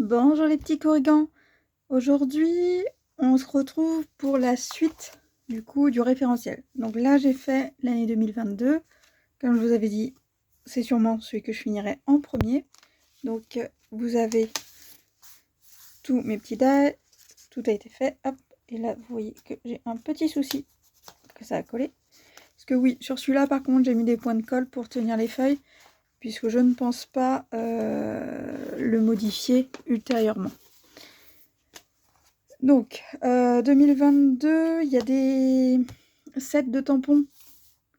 Bonjour les petits corrigans. Aujourd'hui, on se retrouve pour la suite du référentiel. Donc là, j'ai fait l'année 2022. Comme je vous avais dit, c'est sûrement celui que je finirai en premier. Donc vous avez tous mes petits dates, tout a été fait. Hop, et là, vous voyez que j'ai un petit souci que ça a collé. Parce que oui, sur celui-là, par contre, j'ai mis des points de colle pour tenir les feuilles, puisque je ne pense pas le modifier ultérieurement. Donc, 2022, il y a des sets de tampons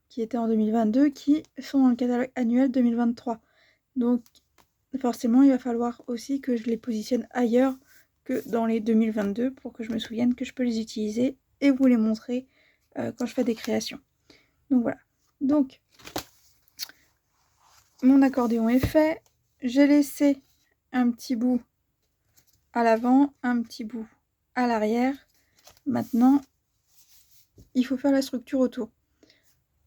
qui étaient en 2022 qui sont dans le catalogue annuel 2023. Donc, forcément, il va falloir aussi que je les positionne ailleurs que dans les 2022 pour que je me souvienne que je peux les utiliser et vous les montrer quand je fais des créations. Donc voilà. Donc, mon accordéon est fait. J'ai laissé un petit bout à l'avant, un petit bout à l'arrière. Maintenant, il faut faire la structure autour.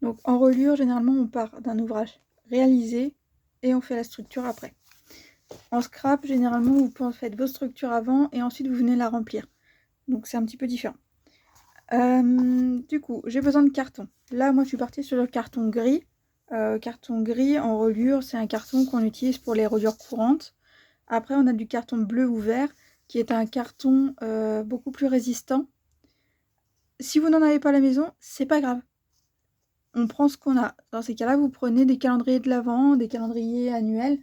Donc en reliure, généralement, on part d'un ouvrage réalisé et on fait la structure après. En scrap, généralement, vous faites vos structures avant et ensuite vous venez la remplir. Donc c'est un petit peu différent. Du coup, j'ai besoin de carton. Là, moi, je suis partie sur le carton gris. Carton gris en reliure, c'est un carton qu'on utilise pour les reliures courantes. Après, on a du carton bleu ou vert, qui est un carton beaucoup plus résistant. Si vous n'en avez pas à la maison, c'est pas grave. On prend ce qu'on a. Dans ces cas-là, vous prenez des calendriers de l'Avent, des calendriers annuels.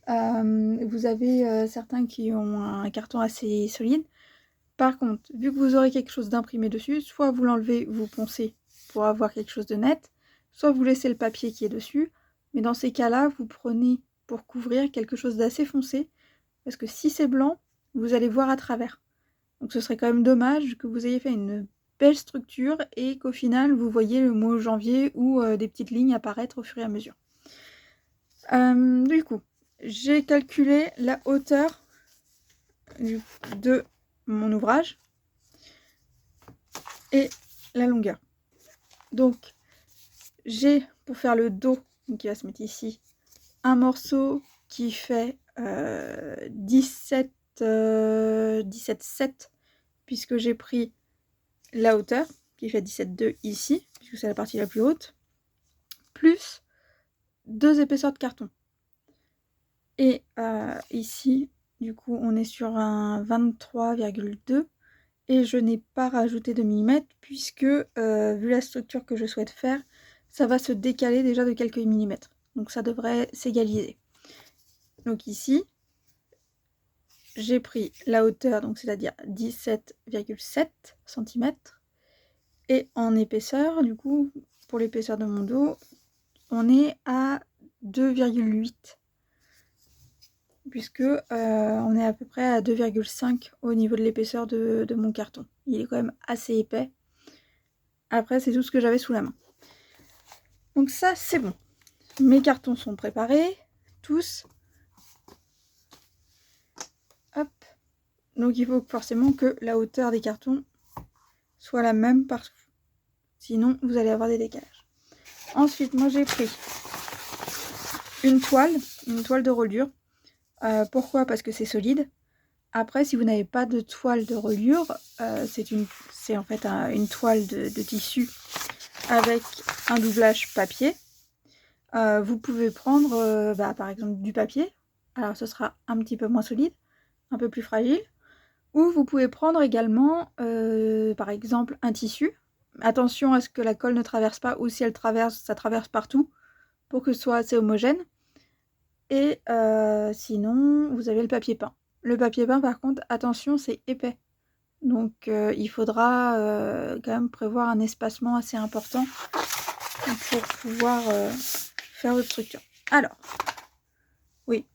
Vous avez certains qui ont un carton assez solide. Par contre, vu que vous aurez quelque chose d'imprimé dessus, soit vous l'enlevez, vous poncez pour avoir quelque chose de net, soit vous laissez le papier qui est dessus. Mais dans ces cas-là, vous prenez pour couvrir quelque chose d'assez foncé, parce que si c'est blanc, vous allez voir à travers. Donc ce serait quand même dommage que vous ayez fait une belle structure et qu'au final vous voyez le mot janvier ou des petites lignes apparaître au fur et à mesure. Du coup, j'ai calculé la hauteur de mon ouvrage et la longueur. Donc j'ai, pour faire le dos, qui va se mettre ici, un morceau qui fait 17,7 puisque j'ai pris la hauteur qui fait 17,2 ici, puisque c'est la partie la plus haute, plus 2 épaisseurs de carton. Et ici, du coup, on est sur un 23,2 et je n'ai pas rajouté de millimètres puisque, vu la structure que je souhaite faire, ça va se décaler déjà de quelques millimètres. Donc ça devrait s'égaliser. Donc ici, j'ai pris la hauteur, donc c'est-à-dire 17,7 cm. Et en épaisseur, du coup, pour l'épaisseur de mon dos, on est à 2,8. Puisque on est à peu près à 2,5 au niveau de l'épaisseur de mon carton. Il est quand même assez épais. Après, c'est tout ce que j'avais sous la main. Donc ça, c'est bon. Mes cartons sont préparés, tous. Hop. Donc il faut forcément que la hauteur des cartons soit la même partout. Sinon, vous allez avoir des décalages. Ensuite, moi j'ai pris une toile de reliure. Pourquoi? Parce que c'est solide. Après, si vous n'avez pas de toile de reliure, c'est en fait une toile de tissu avec un doublage papier. Vous pouvez prendre par exemple du papier. Alors ce sera un petit peu moins solide, un peu plus fragile. Ou vous pouvez prendre également par exemple un tissu. Attention à ce que la colle ne traverse pas, ou si elle traverse, ça traverse partout pour que ce soit assez homogène. Et sinon, vous avez le papier peint. Le papier peint, par contre, attention, c'est épais. Donc, il faudra quand même prévoir un espacement assez important pour pouvoir faire votre structure. Alors, oui.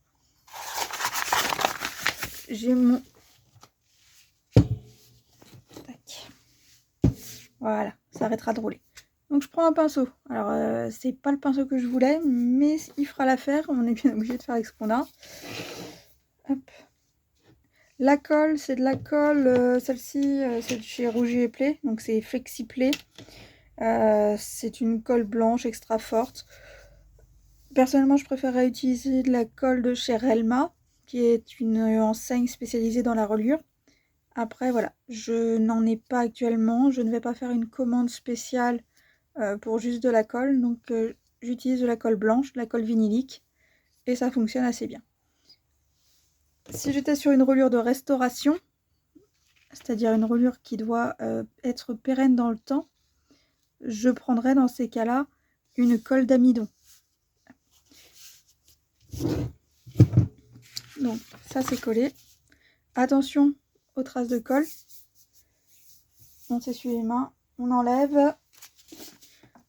J'ai mon... Tac. Voilà, ça arrêtera de rouler. Donc, je prends un pinceau. Alors, c'est pas le pinceau que je voulais, mais il fera l'affaire. On est bien obligé de faire avec ce qu'on a. Hop. La colle, c'est de la colle, celle-ci, c'est de chez Rouget et Play, donc c'est FlexiPlay. C'est une colle blanche extra forte. Personnellement, je préférerais utiliser de la colle de chez Relma, qui est une enseigne spécialisée dans la reliure. Après, voilà, je n'en ai pas actuellement. Je ne vais pas faire une commande spéciale pour juste de la colle. Donc, j'utilise de la colle blanche, de la colle vinylique. Et ça fonctionne assez bien. Si j'étais sur une reliure de restauration, c'est-à-dire une reliure qui doit être pérenne dans le temps, je prendrais dans ces cas-là une colle d'amidon. Donc, ça c'est collé. Attention aux traces de colle. On s'essuie les mains, on enlève.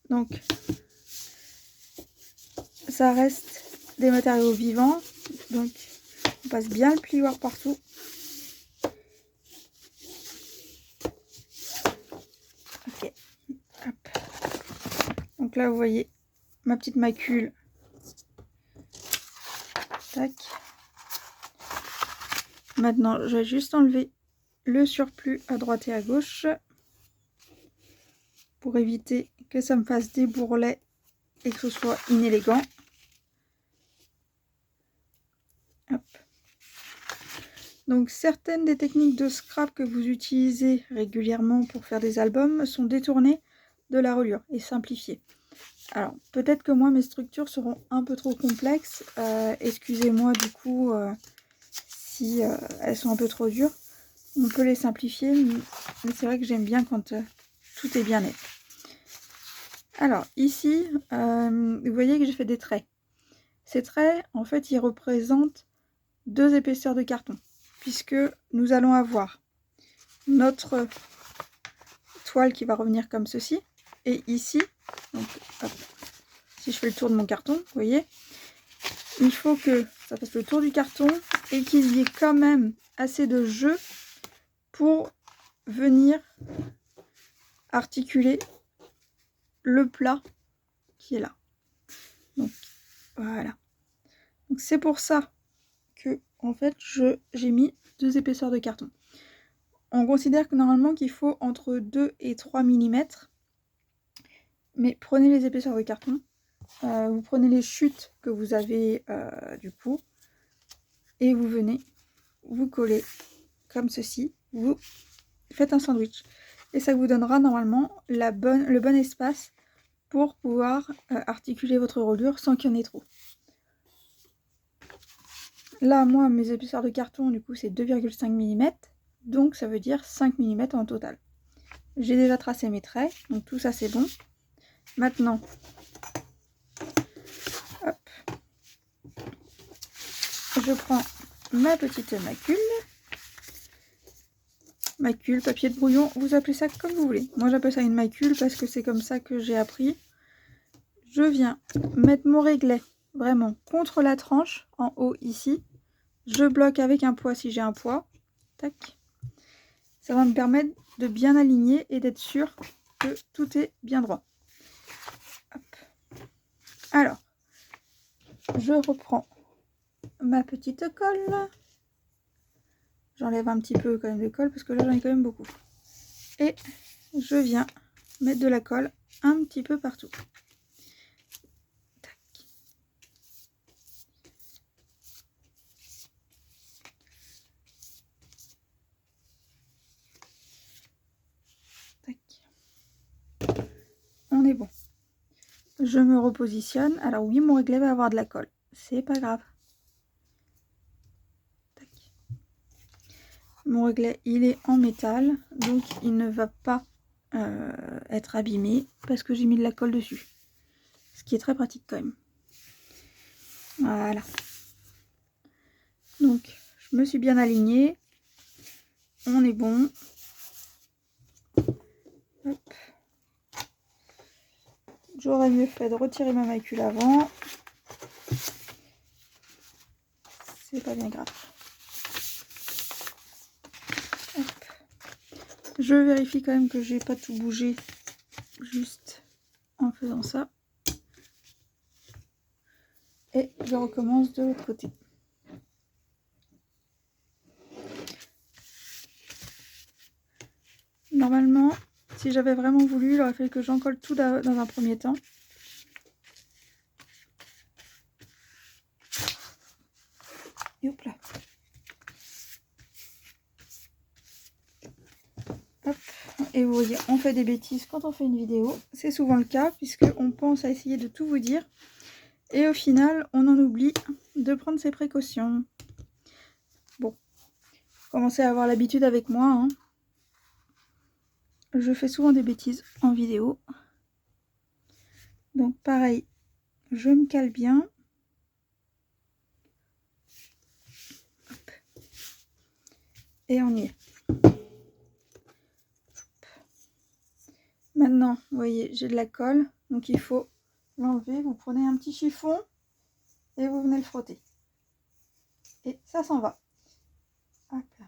Donc, ça reste des matériaux vivants. Donc, on passe bien le plioir partout. Ok. Hop. Donc là, vous voyez ma petite macule. Tac. Maintenant, je vais juste enlever le surplus à droite et à gauche pour éviter que ça me fasse des bourrelets et que ce soit inélégant. Hop. Donc certaines des techniques de scrap que vous utilisez régulièrement pour faire des albums sont détournées de la reliure et simplifiées. Alors peut-être que moi mes structures seront un peu trop complexes, excusez-moi du coup si elles sont un peu trop dures. On peut les simplifier, mais c'est vrai que j'aime bien quand tout est bien net. Alors ici, vous voyez que j'ai fait des traits. Ces traits, en fait, ils représentent 2 épaisseurs de carton, puisque nous allons avoir notre toile qui va revenir comme ceci, et ici, donc, hop, si je fais le tour de mon carton, vous voyez, il faut que ça fasse le tour du carton et qu'il y ait quand même assez de jeu pour venir articuler le plat qui est là. Donc voilà. Donc c'est pour ça que en fait j'ai mis 2 épaisseurs de carton. On considère que normalement qu'il faut entre 2 et 3 mm. Mais prenez les épaisseurs de carton. Vous prenez les chutes que vous avez du coup. Et vous venez vous coller comme ceci. Vous faites un sandwich. Et ça vous donnera normalement le bon espace pour pouvoir articuler votre reliure sans qu'il y en ait trop. Là, moi, mes épaisseurs de carton, du coup, c'est 2,5 mm. Donc, ça veut dire 5 mm en total. J'ai déjà tracé mes traits. Donc, tout ça, c'est bon. Maintenant, hop, je prends ma petite macule, papier de brouillon, vous appelez ça comme vous voulez. Moi j'appelle ça une macule parce que c'est comme ça que j'ai appris. Je viens mettre mon réglet vraiment contre la tranche, en haut ici. Je bloque avec un poids si j'ai un poids. Tac. Ça va me permettre de bien aligner et d'être sûr que tout est bien droit. Hop. Alors, je reprends ma petite colle. J'enlève un petit peu quand même de colle parce que là j'en ai quand même beaucoup. Et je viens mettre de la colle un petit peu partout. Tac. Tac. On est bon. Je me repositionne. Alors oui, mon réglet va avoir de la colle. C'est pas grave. Mon réglet, il est en métal, donc il ne va pas être abîmé parce que j'ai mis de la colle dessus. Ce qui est très pratique quand même. Voilà. Donc, je me suis bien alignée. On est bon. Hop. J'aurais mieux fait de retirer ma macule avant. C'est pas bien grave. Hop. Je vérifie quand même que j'ai pas tout bougé juste en faisant ça. Et je recommence de l'autre côté. Normalement, si j'avais vraiment voulu, il aurait fallu que j'encolle tout dans un premier temps. Et hop là. Et vous voyez, on fait des bêtises quand on fait une vidéo. C'est souvent le cas puisqu'on pense à essayer de tout vous dire. Et au final, on en oublie de prendre ses précautions. Bon, commencez à avoir l'habitude avec moi. Hein. Je fais souvent des bêtises en vidéo. Donc pareil, je me cale bien. Hop. Et on y est. Maintenant, vous voyez, j'ai de la colle. Donc il faut l'enlever. Vous prenez un petit chiffon et vous venez le frotter. Et ça s'en va. Hop là.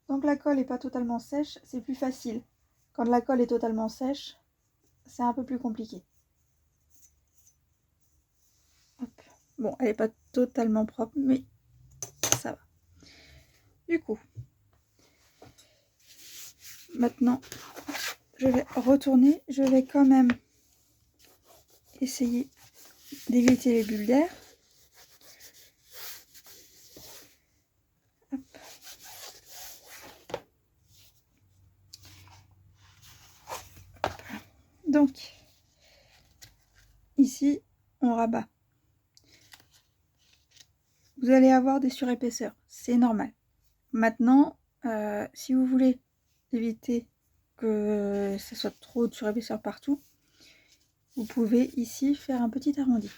Donc la colle n'est pas totalement sèche, c'est plus facile. Quand la colle est totalement sèche, c'est un peu plus compliqué. Hop. Bon, elle n'est pas totalement propre, mais ça va. Du coup, maintenant, je vais retourner. Je vais quand même essayer d'éviter les bulles d'air. Donc, ici, on rabat. Vous allez avoir des surépaisseurs, c'est normal. Maintenant, si vous voulez éviter que ce soit trop de surépaisseur partout, vous pouvez ici faire un petit arrondi.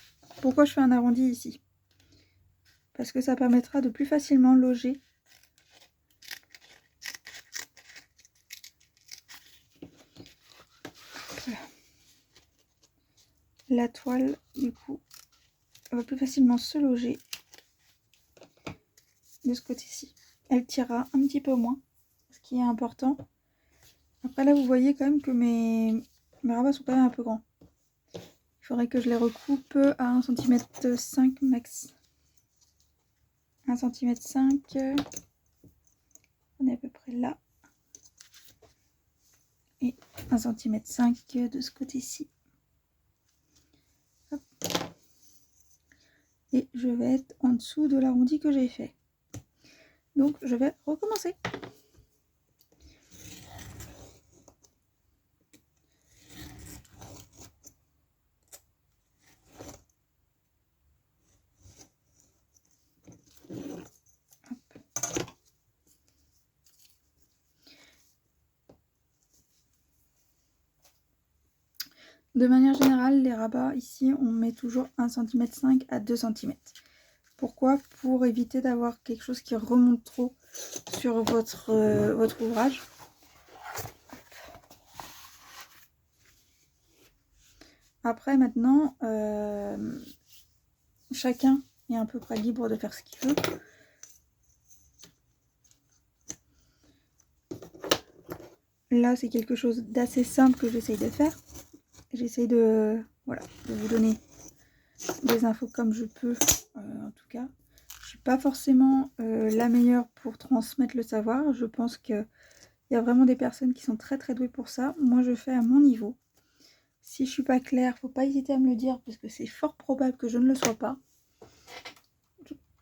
Pourquoi je fais un arrondi ici? Parce que ça permettra de plus facilement loger la toile. Du coup, elle va plus facilement se loger de ce côté-ci. Elle tirera un petit peu moins, ce qui est important. Après là, vous voyez quand même que mes rabats sont quand même un peu grands. Il faudrait que je les recoupe à 1,5 cm max. 1,5 cm. On est à peu près là. Et 1,5 cm de ce côté-ci. Et je vais être en dessous de l'arrondi que j'ai fait. Donc je vais recommencer. De manière générale, les rabats, ici, on met toujours 1,5 cm à 2 cm. Pourquoi? Pour éviter d'avoir quelque chose qui remonte trop sur votre ouvrage. Après, maintenant, chacun est à peu près libre de faire ce qu'il veut. Là, c'est quelque chose d'assez simple que j'essaye de faire. J'essaye de vous donner des infos comme je peux, en tout cas. Je suis pas forcément la meilleure pour transmettre le savoir. Je pense qu'il y a vraiment des personnes qui sont très très douées pour ça. Moi, je fais à mon niveau. Si je suis pas claire, faut pas hésiter à me le dire parce que c'est fort probable que je ne le sois pas.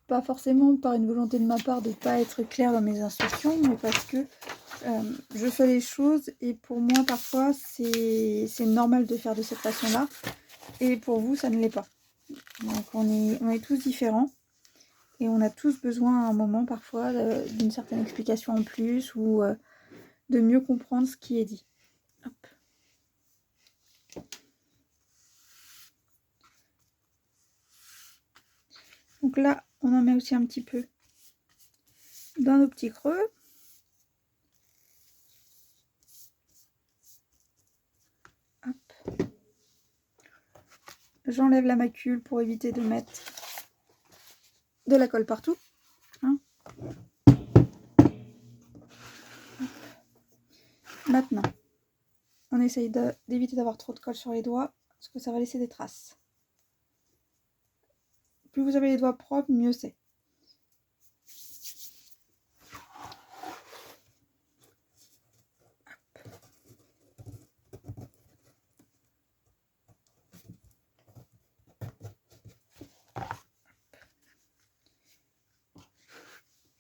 Pas forcément par une volonté de ma part de ne pas être claire dans mes instructions, mais parce que je fais les choses et pour moi parfois c'est normal de faire de cette façon-là et pour vous ça ne l'est pas. Donc on est tous différents et on a tous besoin à un moment parfois d'une certaine explication en plus ou de mieux comprendre ce qui est dit. Hop. Donc là on en met aussi un petit peu dans nos petits creux. J'enlève la macule pour éviter de mettre de la colle partout. Hein. Maintenant, on essaye d'éviter d'avoir trop de colle sur les doigts parce que ça va laisser des traces. Plus vous avez les doigts propres, mieux c'est.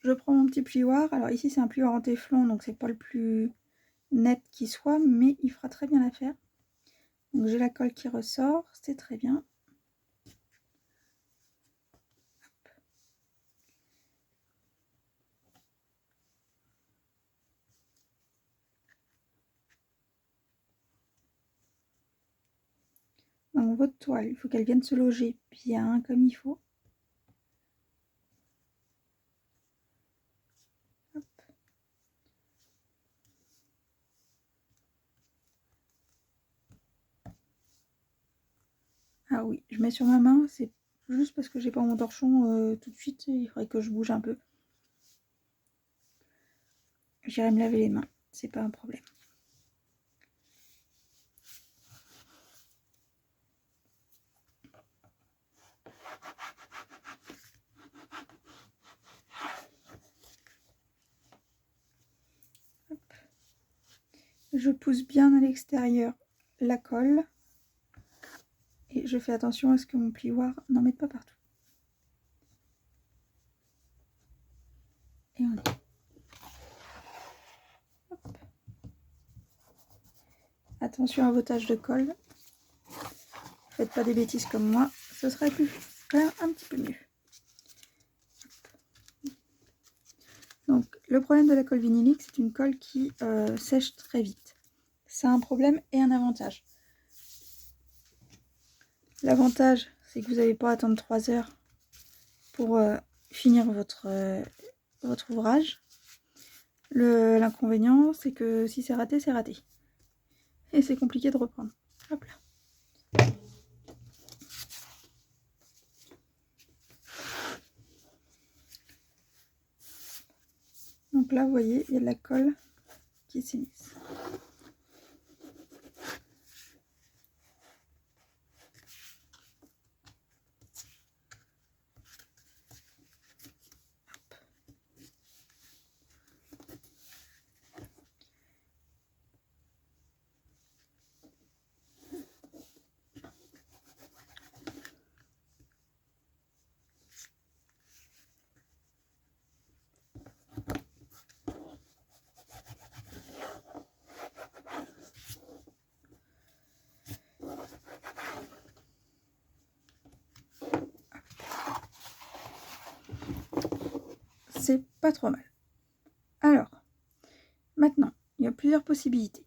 je prends mon petit plioir. Alors ici c'est un plioir en téflon, donc c'est pas le plus net qui soit, mais il fera très bien l'affaire. Donc j'ai la colle qui ressort, c'est très bien. Donc votre toile, il faut qu'elle vienne se loger bien comme il faut. Hop. Ah oui, je mets sur ma main, c'est juste parce que j'ai pas mon torchon tout de suite, il faudrait que je bouge un peu. J'irai me laver les mains, c'est pas un problème. Hop. Je pousse bien à l'extérieur la colle et je fais attention à ce que mon plioir n'en mette pas partout. Et on y. Hop. Attention à vos taches de colle. Faites pas des bêtises comme moi, ce serait quand même un petit peu mieux. Donc le problème de la colle vinylique, c'est une colle qui sèche très vite. C'est un problème et un avantage. L'avantage, c'est que vous n'avez pas à attendre 3 heures pour finir votre ouvrage. L'inconvénient, c'est que si c'est raté, c'est raté. Et c'est compliqué de reprendre. Hop là. Donc là, vous voyez, il y a de la colle qui s'immisce. C'est pas trop mal. Alors, maintenant, il y a plusieurs possibilités.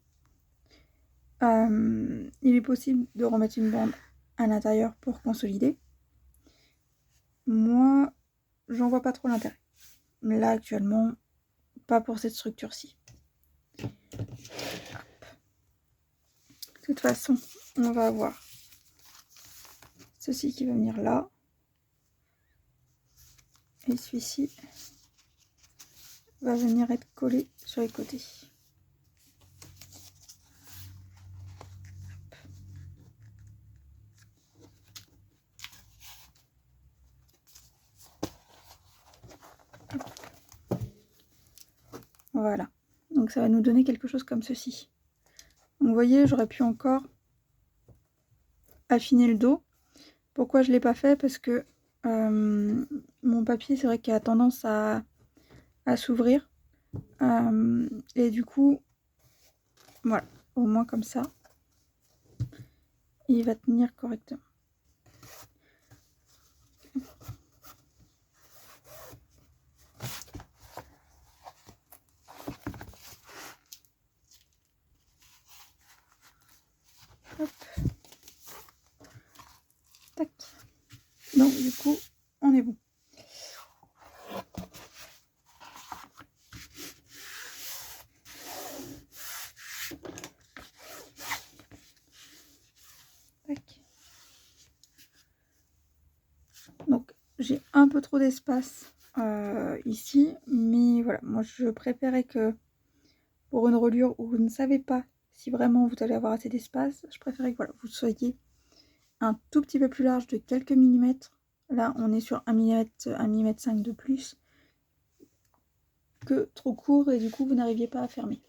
Il est possible de remettre une bande à l'intérieur pour consolider. Moi, j'en vois pas trop l'intérêt. Mais là, actuellement, pas pour cette structure-ci. De toute façon, on va avoir ceci qui va venir là. Et celui-ci va venir être collé sur les côtés. Voilà. Donc ça va nous donner quelque chose comme ceci. Donc vous voyez, j'aurais pu encore affiner le dos. Pourquoi je ne l'ai pas fait? Parce que mon papier, c'est vrai qu'il a tendance à s'ouvrir. Et du coup, voilà, au moins comme ça, il va tenir correctement. Hop. Tac. Donc du coup, on est bon. Tac. Donc j'ai un peu trop d'espace ici, mais voilà, moi je préférais que pour une reliure où vous ne savez pas si vraiment vous allez avoir assez d'espace, je préférais que voilà, vous soyez un tout petit peu plus large de quelques millimètres. Là on est sur 1 mm, 1 mm 5 de plus, que trop court et du coup vous n'arriviez pas à fermer.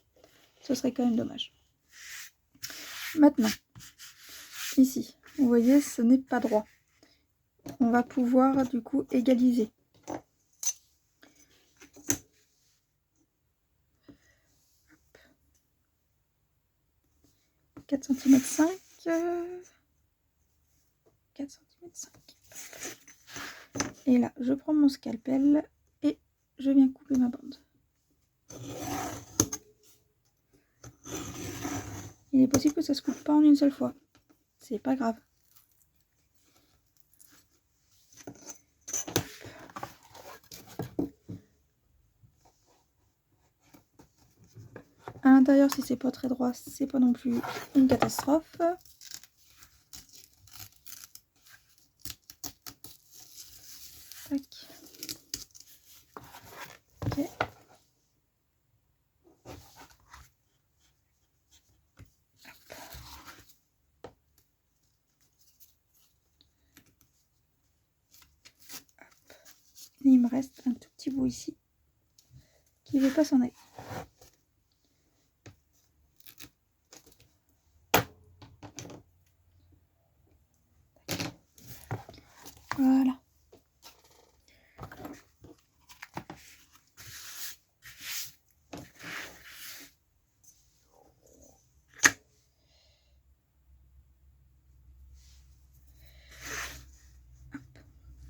Ce serait quand même dommage. Maintenant, ici, vous voyez, ce n'est pas droit. On va pouvoir du coup égaliser. 4 cm 5. 4 cm 5. Et là, je prends mon scalpel et je viens couper ma bande. Il est possible que ça se coupe pas en une seule fois. C'est pas grave. À l'intérieur, si c'est pas très droit, c'est pas non plus une catastrophe. Tac. Ok. Et il me reste un tout petit bout ici qui ne veut pas s'en aller. Voilà.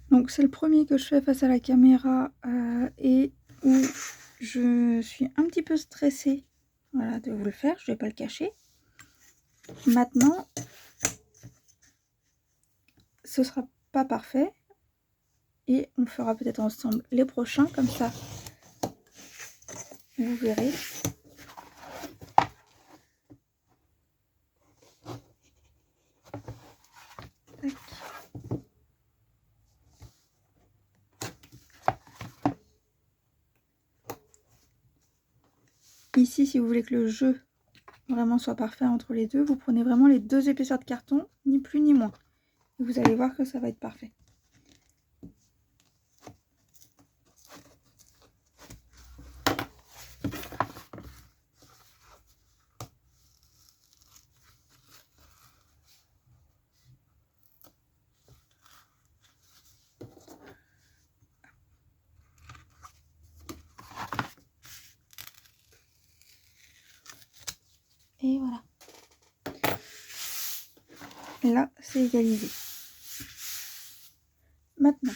Donc c'est le premier que je fais face à la caméra et où je suis un petit peu stressée, voilà, de vous le faire. Je ne vais pas le cacher. Maintenant, ce sera pas parfait et on fera peut-être ensemble les prochains, comme ça vous verrez. Tac. Ici, si vous voulez que le jeu vraiment soit parfait entre les deux, vous prenez vraiment les 2 épaisseurs de carton, ni plus ni moins. Et vous allez voir que ça va être parfait. Et voilà. Et là, c'est égalisé. Maintenant,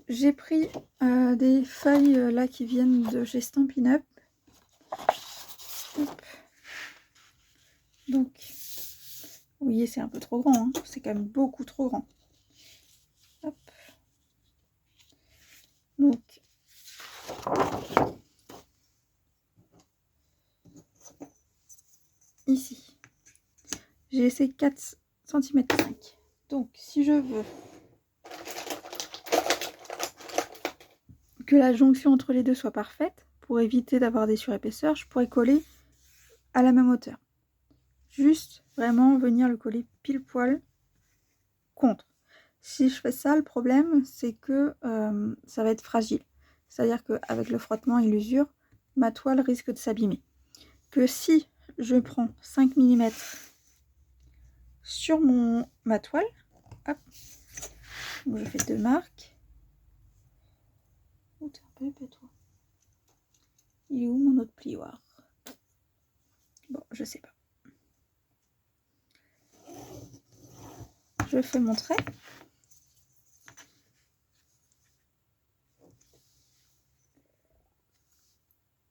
j'ai pris des feuilles là qui viennent de chez Stampin' Up. Hop. Donc, vous voyez, c'est un peu trop grand, hein. C'est quand même beaucoup trop grand. Hop. Donc, ici, j'ai laissé 4 cm 5. Donc, si je veux que la jonction entre les deux soit parfaite, pour éviter d'avoir des surépaisseurs, je pourrais coller à la même hauteur. Juste vraiment venir le coller pile poil contre. Si je fais ça, le problème c'est que ça va être fragile. C'est-à-dire qu'avec le frottement et l'usure, ma toile risque de s'abîmer. Que si je prends 5 mm sur ma toile, hop, donc je fais 2 marques. Oh, t'es un peu épais, toi. Il est où mon autre plioir? Bon, je sais pas. Je fais mon trait.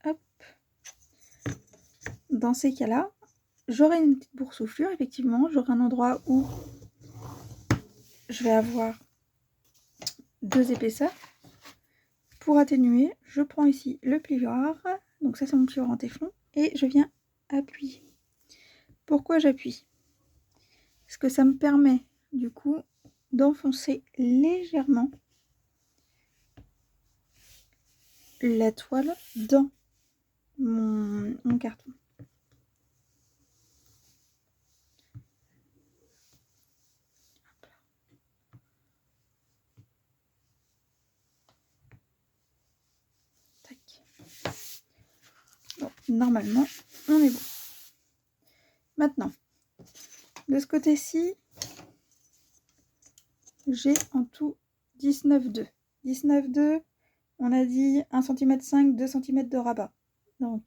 Hop. Dans ces cas-là, j'aurai une petite boursouflure, effectivement. J'aurai un endroit où je vais avoir 2 épaisseurs. Pour atténuer, je prends ici le plioir. Donc ça, c'est mon plioir en téflon. Et je viens appuyer. Pourquoi j'appuie? Parce que ça me permet, du coup, d'enfoncer légèrement la toile dans mon carton. Tac. Bon, normalement, on est bon. Maintenant, de ce côté-ci, j'ai en tout 19,2. 19,2, on a dit 1 cm 5, 2 cm de rabat. Donc,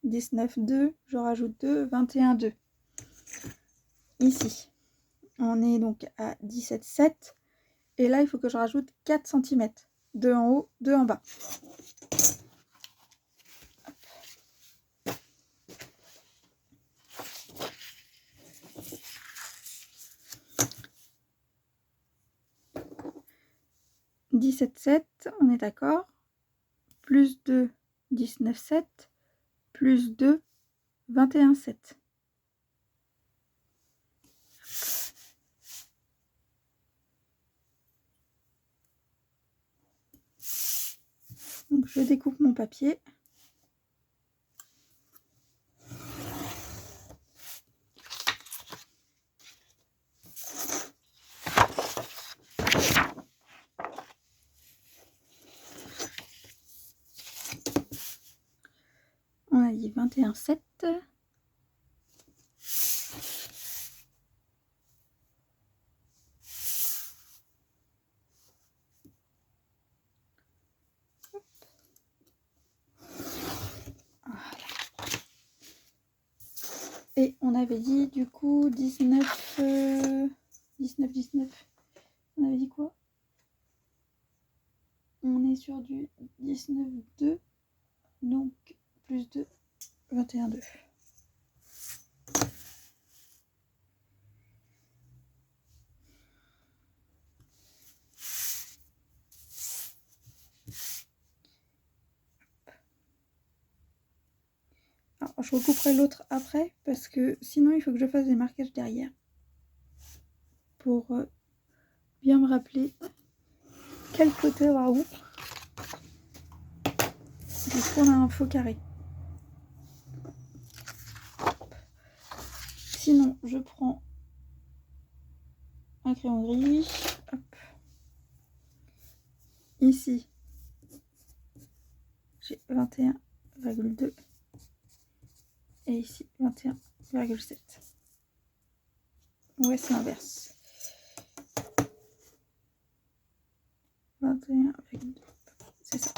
19, 2, je rajoute 2, 21, 2. Ici, on est donc à 17, 7. Et là, il faut que je rajoute 4 cm. 2 en haut, 2 en bas. « 17, 7, on est d'accord. Plus 2, 19, 7. Plus 2, 21, 7. Donc je découpe mon papier. On a dit 21, 7. Et on avait dit du coup 19, 19, 19. On avait dit quoi? On est sur du 19, 2. Donc plus 2, 21, 2. Alors, je recouperai l'autre après parce que sinon il faut que je fasse des marquages derrière pour bien me rappeler quel côté va où. Du coup, on a un faux carré. Sinon, je prends un crayon gris. Hop. Ici, j'ai 21,2. Et ici, 21,7. Ouais, c'est l'inverse. 21,2. C'est ça.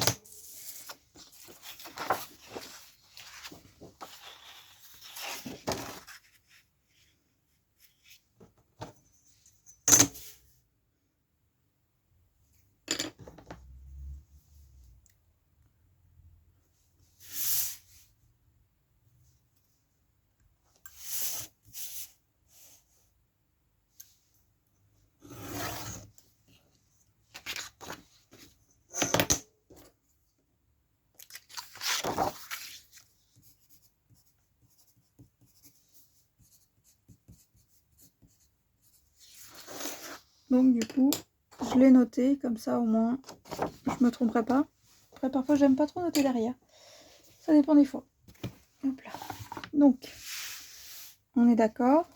Donc du coup, je l'ai noté, comme ça au moins, je me tromperai pas. Après, parfois, j'aime pas trop noter derrière. Ça dépend des fois. Hop là. Donc, on est d'accord.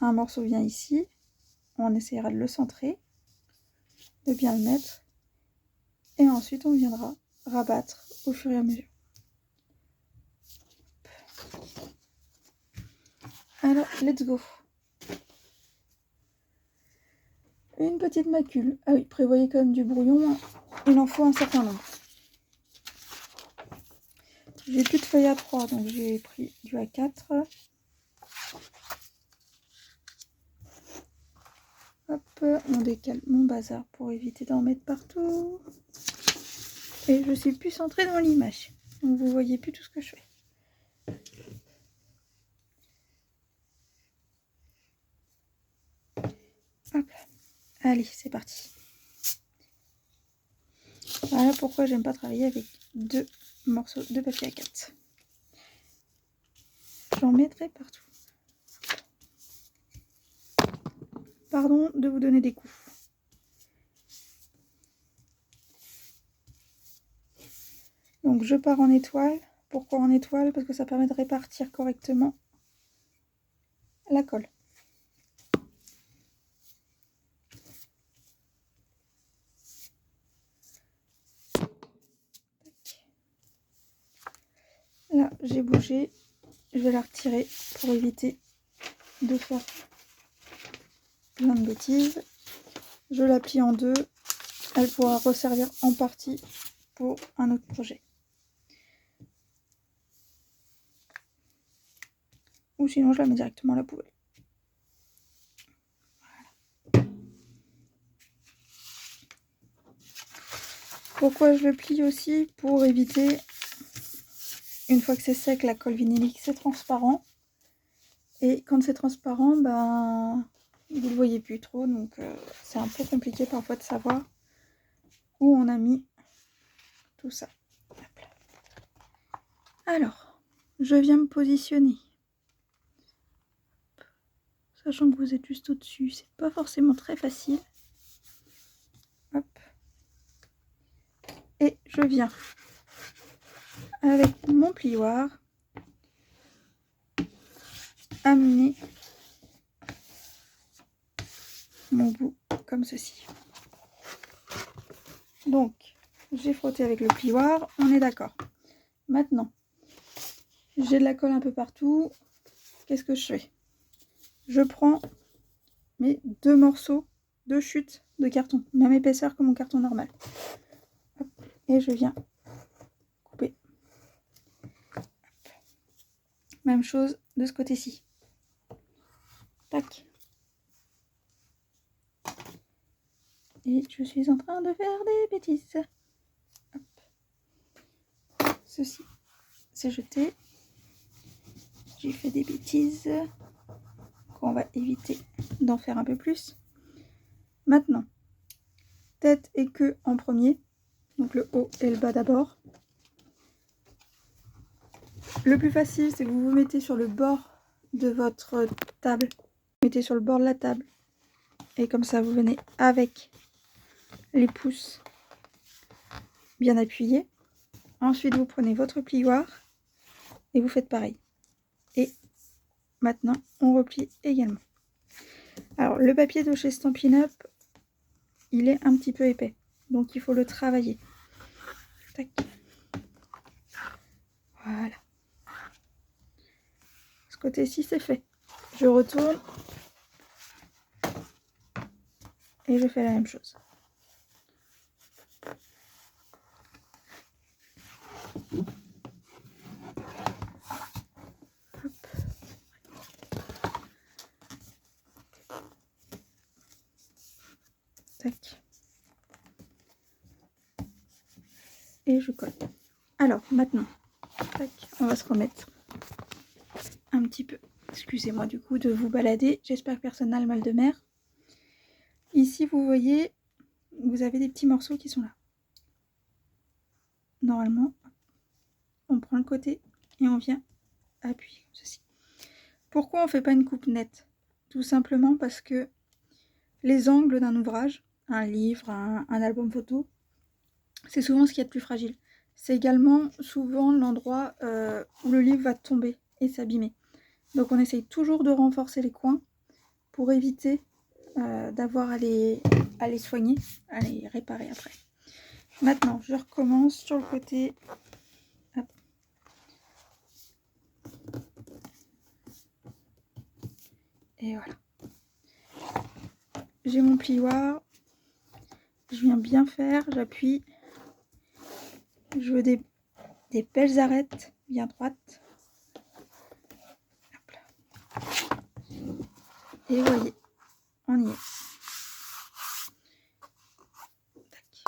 Un morceau vient ici. On essaiera de le centrer, de bien le mettre. Et ensuite, on viendra rabattre au fur et à mesure. Alors, let's go. Une petite macule. Ah oui, prévoyez quand même du brouillon. Il en faut un certain nombre. J'ai plus de feuilles A3, donc j'ai pris du A4. Hop, on décale mon bazar pour éviter d'en mettre partout. Et je suis plus centrée dans l'image. Donc vous voyez plus tout ce que je fais. Hop. Allez, c'est parti. Voilà pourquoi j'aime pas travailler avec 2 morceaux de papier A4. J'en mettrai partout. Pardon de vous donner des coups. Donc je pars en étoile. Pourquoi en étoile? Parce que ça permet de répartir correctement la colle. Là, j'ai bougé. Je vais la retirer pour éviter de faire plein de bêtises. Je la plie en deux. Elle pourra resservir en partie pour un autre projet. ou sinon je la mets directement à la poubelle. Pourquoi je le plie aussi? Pour éviter, une fois que c'est sec, la colle vinylique c'est transparent. Et quand c'est transparent, ben, vous le voyez plus trop, donc c'est un peu compliqué parfois de savoir où on a mis tout ça. Alors, je viens me positionner. Sachant que vous êtes juste au-dessus, c'est pas forcément très facile. Hop. Et je viens avec mon plioir amener mon bout comme ceci. Donc, j'ai frotté avec le plioir, on est d'accord. Maintenant, j'ai de la colle un peu partout. Qu'est-ce que je fais? Je prends mes 2 morceaux de chute de carton, même épaisseur que mon carton normal. Hop. Et je viens couper. Hop. Même chose de ce côté-ci. Tac. Et je suis en train de faire des bêtises. Hop. Ceci, c'est jeté. J'ai fait des bêtises qu'on va éviter d'en faire un peu plus. Maintenant, tête et queue en premier. Donc le haut et le bas d'abord. Le plus facile, c'est que vous vous mettez sur le bord de votre table. Vous mettez sur le bord de la table. Et comme ça, vous venez avec les pouces bien appuyés. Ensuite, vous prenez votre plioir et vous faites pareil. Et maintenant, on replie également. Alors, le papier de chez Stampin' Up, il est un petit peu épais. Donc, il faut le travailler. Tac. Voilà. Ce côté-ci, c'est fait. Je retourne. Et je fais la même chose. Hop. Tac. Et je colle. Alors, maintenant, tac, on va se remettre un petit peu. Excusez-moi du coup de vous balader. J'espère que personne n'a le mal de mer. Ici, vous voyez, vous avez des petits morceaux qui sont là. Normalement, on prend le côté et on vient appuyer comme ceci. Pourquoi on ne fait pas une coupe nette? Tout simplement parce que les angles d'un ouvrage, un livre, un album photo, c'est souvent ce qu'il y a de plus fragile. C'est également souvent l'endroit où le livre va tomber et s'abîmer. Donc on essaye toujours de renforcer les coins pour éviter d'avoir à les soigner, à les réparer après. Maintenant, je recommence sur le côté. Hop. Et voilà. J'ai mon plioir. Je viens bien faire, j'appuie. Je veux des belles arêtes bien droites. Hop là. Et vous voyez, on y est. Tac.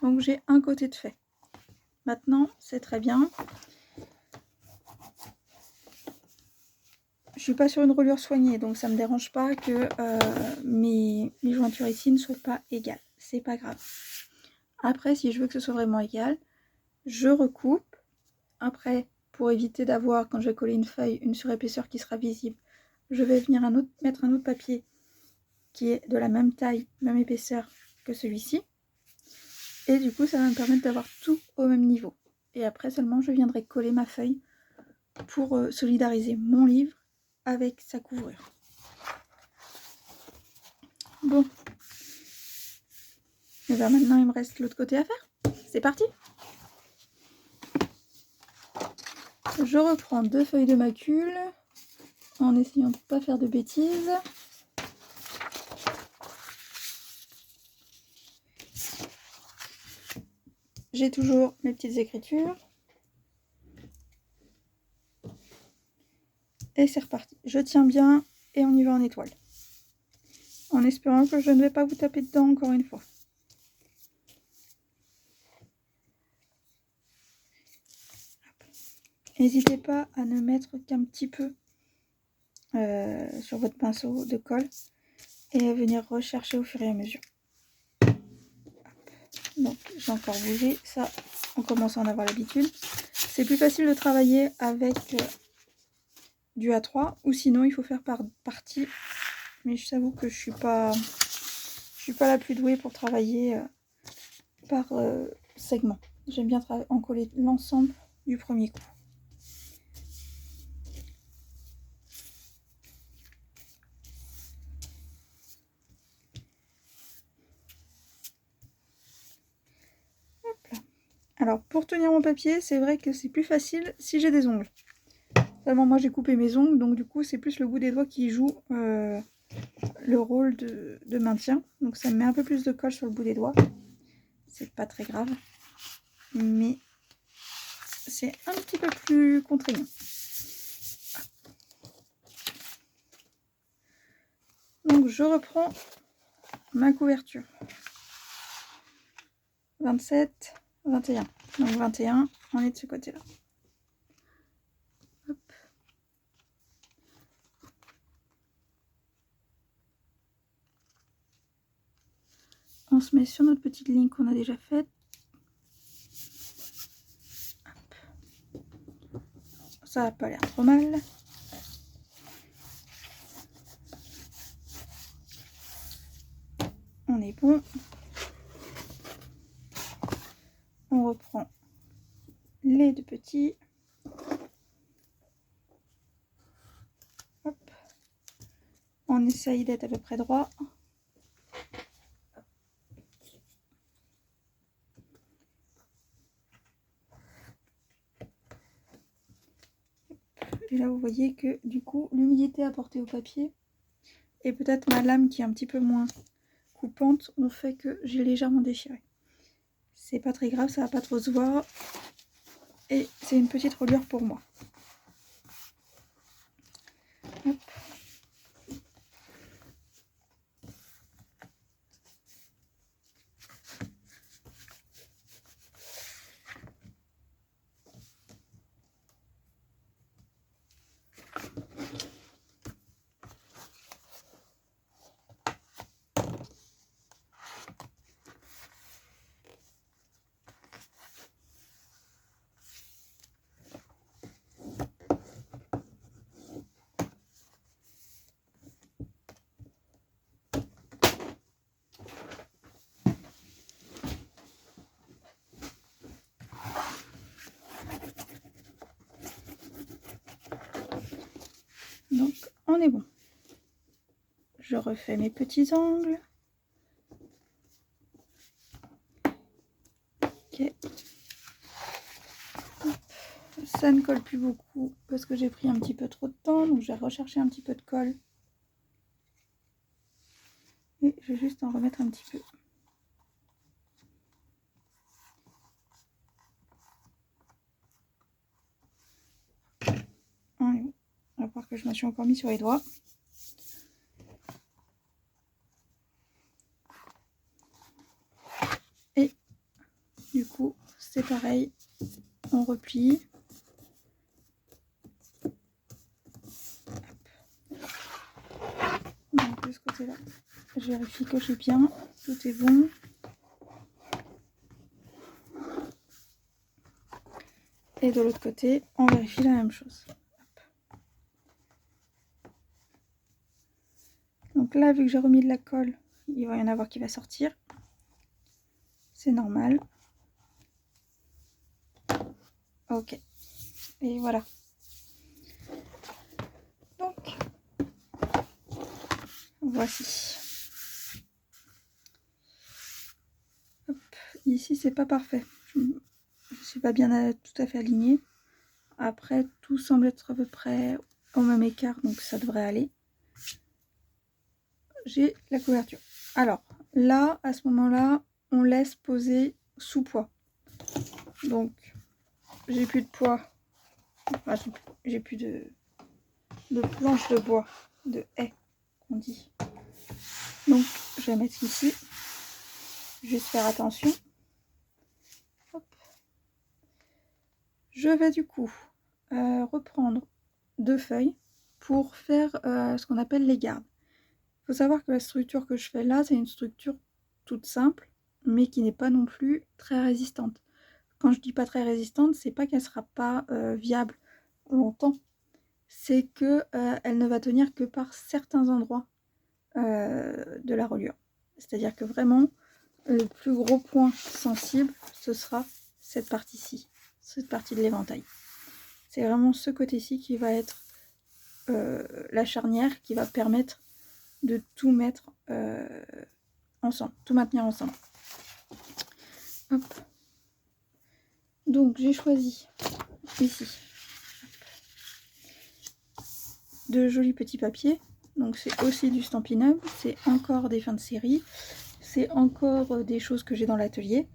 Donc j'ai un côté de fait. Maintenant, c'est très bien. Je suis pas sur une reliure soignée, donc ça me dérange pas que mes jointures ici ne soient pas égales. C'est pas grave. Après, si je veux que ce soit vraiment égal, je recoupe. Après, pour éviter d'avoir, quand je vais coller une feuille, une surépaisseur qui sera visible, je vais venir mettre un autre papier qui est de la même taille, même épaisseur que celui-ci. Et du coup, ça va me permettre d'avoir tout au même niveau. Et après seulement, je viendrai coller ma feuille pour solidariser mon livre avec sa couvrure. Bon. Et bien maintenant, il me reste l'autre côté à faire. C'est parti! Je reprends 2 feuilles de macule en essayant de ne pas faire de bêtises. J'ai toujours mes petites écritures. Et c'est reparti. Je tiens bien et on y va en étoile. En espérant que je ne vais pas vous taper dedans encore une fois. N'hésitez pas à ne mettre qu'un petit peu sur votre pinceau de colle et à venir rechercher au fur et à mesure. Donc j'ai encore bougé, ça on commence à en avoir l'habitude. C'est plus facile de travailler avec du A3 ou sinon il faut faire par partie. Mais je t'avoue que je suis pas la plus douée pour travailler par segment. J'aime bien en coller l'ensemble du premier coup. Hop là. Alors pour tenir mon papier, c'est vrai que c'est plus facile si j'ai des ongles. Seulement moi j'ai coupé mes ongles, donc du coup c'est plus le bout des doigts qui joue le rôle de maintien. Donc ça me met un peu plus de colle sur le bout des doigts. C'est pas très grave. Mais c'est un petit peu plus contraignant. Donc je reprends ma couverture. 27, 21. Donc 21, on est de ce côté-là. Hop. On se met sur notre petite ligne qu'on a déjà faite. Hop. Ça n'a pas l'air trop mal. On est bon. On reprend les deux petits. Hop. On essaye d'être à peu près droit. Et là vous voyez que du coup l'humidité apportée au papier et peut-être ma lame qui est un petit peu moins coupante ont fait que j'ai légèrement déchiré. C'est pas très grave, ça va pas trop se voir et c'est une petite reliure pour moi. Hop. Donc on est bon. Je refais mes petits angles. Ok. Ça ne colle plus beaucoup parce que j'ai pris un petit peu trop de temps, donc je vais rechercher un petit peu de colle. Et je vais juste en remettre un petit peu. On va voir que je me suis encore mis sur les doigts. Et du coup, c'est pareil, on replie. Donc de ce côté-là, je vérifie que j'ai bien, tout est bon. Et de l'autre côté, on vérifie la même chose. Hop. Donc là, vu que j'ai remis de la colle, il va y en avoir qui va sortir. C'est normal. Ok. Et voilà. Donc, voici. Hop. Ici, c'est pas parfait. Je suis pas bien tout à fait alignée. Après, tout semble être à peu près au même écart, donc ça devrait aller. J'ai la couverture. Alors, là, à ce moment-là, on laisse poser sous poids. Donc, j'ai plus de poids. Enfin, j'ai plus de de planches de bois, de haies, qu'on dit. Donc, je vais mettre ici. Juste faire attention. Hop. Je vais du coup reprendre 2 feuilles pour faire ce qu'on appelle les gardes. Il faut savoir que la structure que je fais là, c'est une structure toute simple, mais qui n'est pas non plus très résistante. Quand je dis pas très résistante, c'est pas qu'elle sera pas viable longtemps, c'est que elle ne va tenir que par certains endroits de la reliure. C'est-à-dire que vraiment, le plus gros point sensible, ce sera cette partie-ci, cette partie de l'éventail. C'est vraiment ce côté-ci qui va être la charnière qui va permettre de tout mettre ensemble, tout maintenir ensemble. Hop. Donc j'ai choisi ici de jolis petits papiers. Donc c'est aussi du Stampin' Up, c'est encore des fins de série, c'est encore des choses que j'ai dans l'atelier.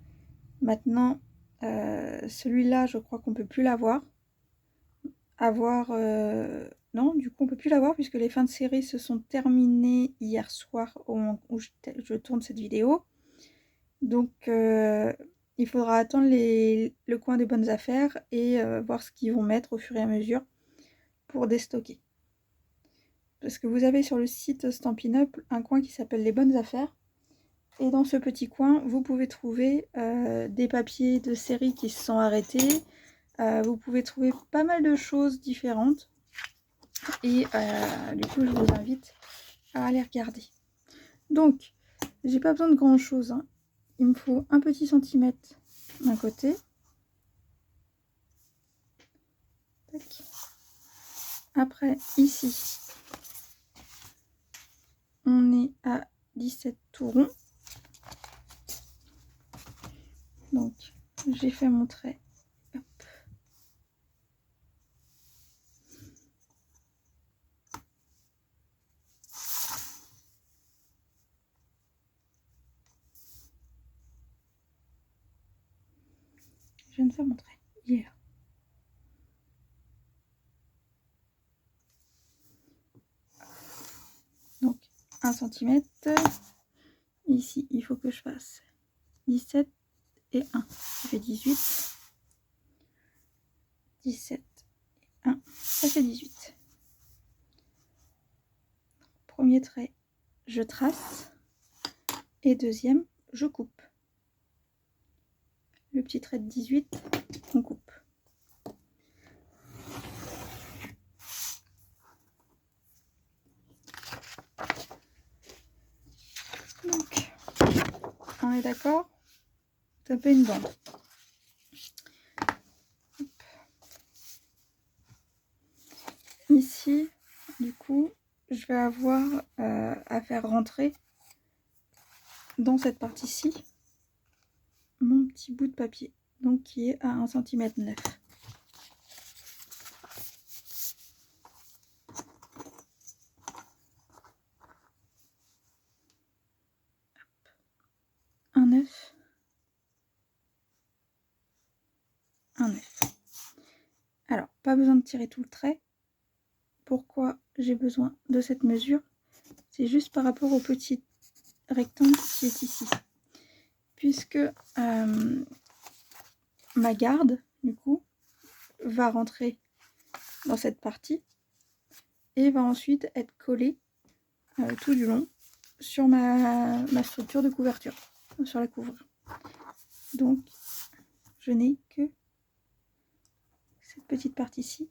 Maintenant, celui-là, je crois qu'on peut plus l'avoir. Non, du coup on peut plus l'avoir puisque les fins de série se sont terminées hier soir au moment où je tourne cette vidéo. Donc il faudra attendre le coin des bonnes affaires et voir ce qu'ils vont mettre au fur et à mesure pour déstocker. Parce que vous avez sur le site Stampin' Up un coin qui s'appelle les bonnes affaires. Et dans ce petit coin, vous pouvez trouver des papiers de série qui se sont arrêtés. Vous pouvez trouver pas mal de choses différentes. Et du coup, je vous invite à aller regarder. Donc, j'ai pas besoin de grand chose. Hein. Il me faut un petit centimètre d'un côté. Tac. Après, ici, on est à 17 tout rond. Donc, j'ai fait mon trait. Hop. Je viens de faire mon trait. Il est là. Donc, 1 cm. Ici, il faut que je fasse 17 et 1. Ça fait 18. 17 et 1. Ça fait 18. Premier trait, je trace. Et deuxième, je coupe. Le petit trait de 18, on coupe. Donc, on est d'accord? Taper une bande. Hop. Ici, du coup, je vais avoir à faire rentrer dans cette partie-ci mon petit bout de papier, donc qui est à 1,9 cm. Un 9. Un 9. Alors, pas besoin de tirer tout le trait. Pourquoi j'ai besoin de cette mesure? C'est juste par rapport au petit rectangle qui est ici. Puisque ma garde, du coup, va rentrer dans cette partie et va ensuite être collée tout du long sur ma structure de couverture, sur la couvre. Donc, je n'ai que cette petite partie-ci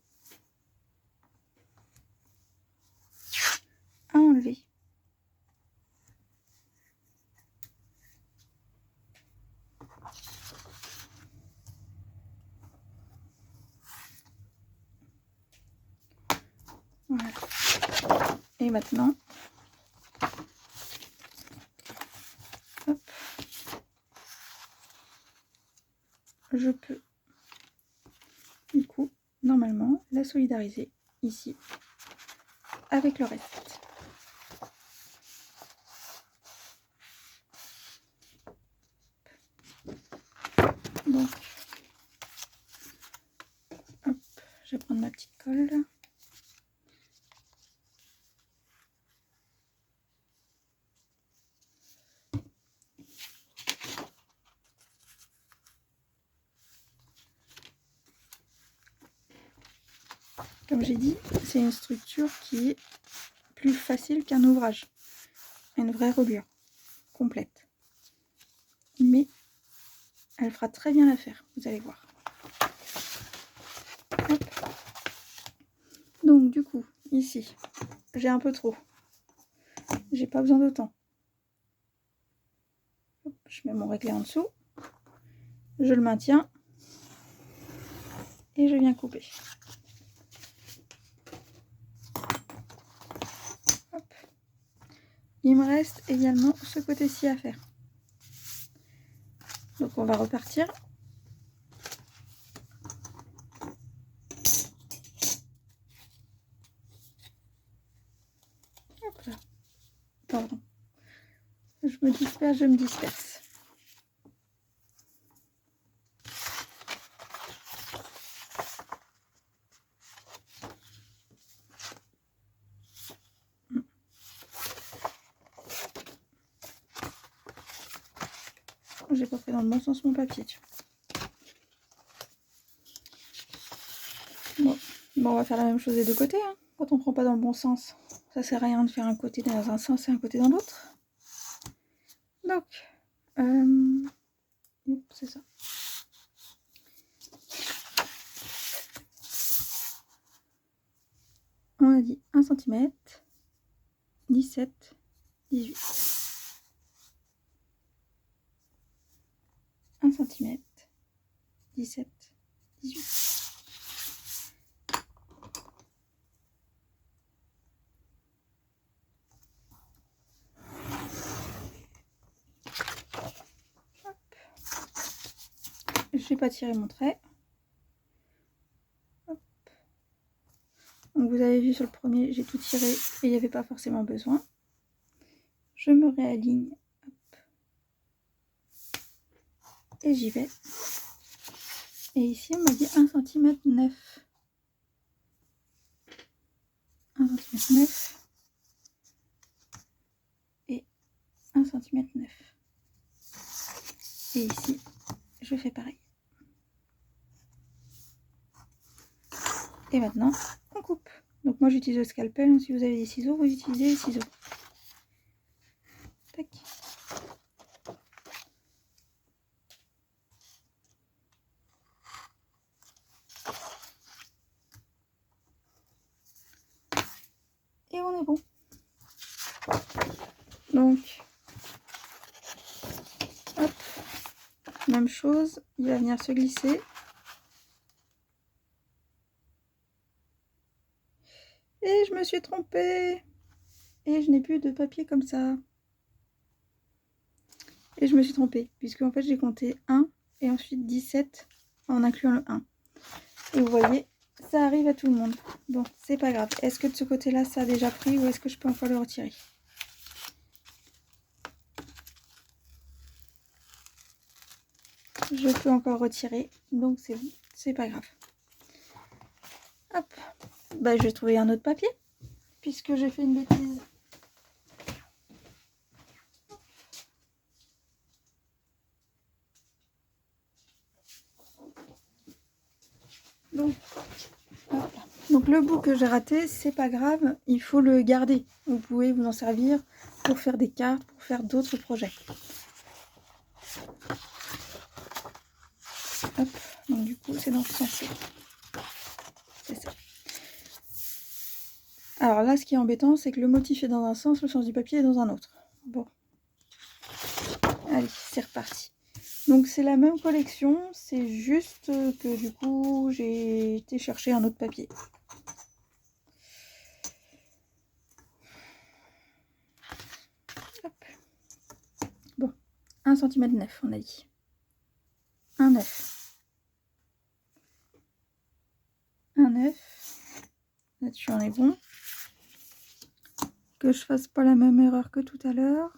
à enlever. Voilà. Et maintenant, hop, je peux, du coup, normalement, la solidariser ici avec le reste. Donc, hop, je vais prendre ma petite colle. Comme j'ai dit, c'est une structure qui est plus facile qu'un ouvrage. Une vraie reliure complète. Mais elle fera très bien l'affaire, vous allez voir. Hop. Donc du coup, ici, j'ai un peu trop. J'ai pas besoin d'autant. Je mets mon réglé en dessous. Je le maintiens. Et je viens couper. Hop. Il me reste également ce côté-ci à faire. Donc on va repartir. Hop là. Pardon. Je me disperse. J'ai pas pris dans le bon sens mon papier. Bon, on va faire la même chose des deux côtés. Hein. Quand on prend pas dans le bon sens, ça sert à rien de faire un côté dans un sens et un côté dans l'autre. Donc, c'est ça. On a dit 1 cm, 17, 18. 1 cm, 17, 18. Je n'ai pas tiré mon trait. Hop. Donc vous avez vu sur le premier, j'ai tout tiré et il n'y avait pas forcément besoin. Je me réaligne. Hop. Et j'y vais. Et ici, on m'a dit 1 cm 9. 1 cm 9. Et 1 cm 9. Et ici, je fais pareil. Et maintenant, on coupe. Donc moi, j'utilise le scalpel. Si vous avez des ciseaux, vous utilisez les ciseaux. Tac. Et on est bon. Donc, hop, même chose, il va venir se glisser. Et je me suis trompée. Et je n'ai plus de papier comme ça. Et je me suis trompée, puisque en fait j'ai compté 1 et ensuite 17 en incluant le 1. Et vous voyez, ça arrive à tout le monde. Bon, c'est pas grave. Est-ce que de ce côté-là, ça a déjà pris ou est-ce que je peux encore le retirer? Je peux encore retirer, donc c'est bon, c'est pas grave. Hop, bah, je vais trouver un autre papier, puisque j'ai fait une bêtise. Donc, hop là. Donc le bout que j'ai raté, c'est pas grave, il faut le garder. Vous pouvez vous en servir pour faire des cartes, pour faire d'autres projets. Hop, donc du coup c'est dans ce sens-là. C'est ça. Alors là, ce qui est embêtant, c'est que le motif est dans un sens, le sens du papier est dans un autre. Bon. Allez, c'est reparti. Donc c'est la même collection, c'est juste que du coup, j'ai été chercher un autre papier. Hop. Bon, 1 cm 9, on a dit. 1 9. 1 9. Là-dessus, on est bon. Que je fasse pas la même erreur que tout à l'heure.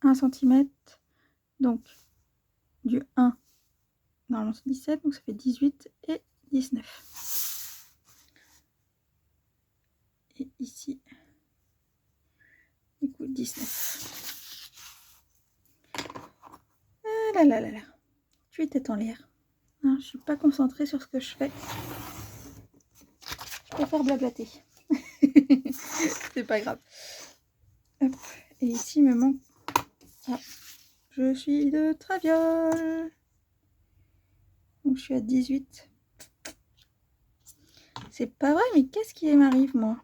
1 cm. Donc, du 1, normalement c'est 17, donc ça fait 18 et 19. Et ici, du coup, 19. Ah là là là là. Tu es tête en l'air. Non, je suis pas concentrée sur ce que je fais. préfère blablater. C'est pas grave. Hop. Et ici, il me manque... Ah. Je suis de Traviole. Donc, je suis à 18. C'est pas vrai, mais qu'est-ce qui m'arrive, moi?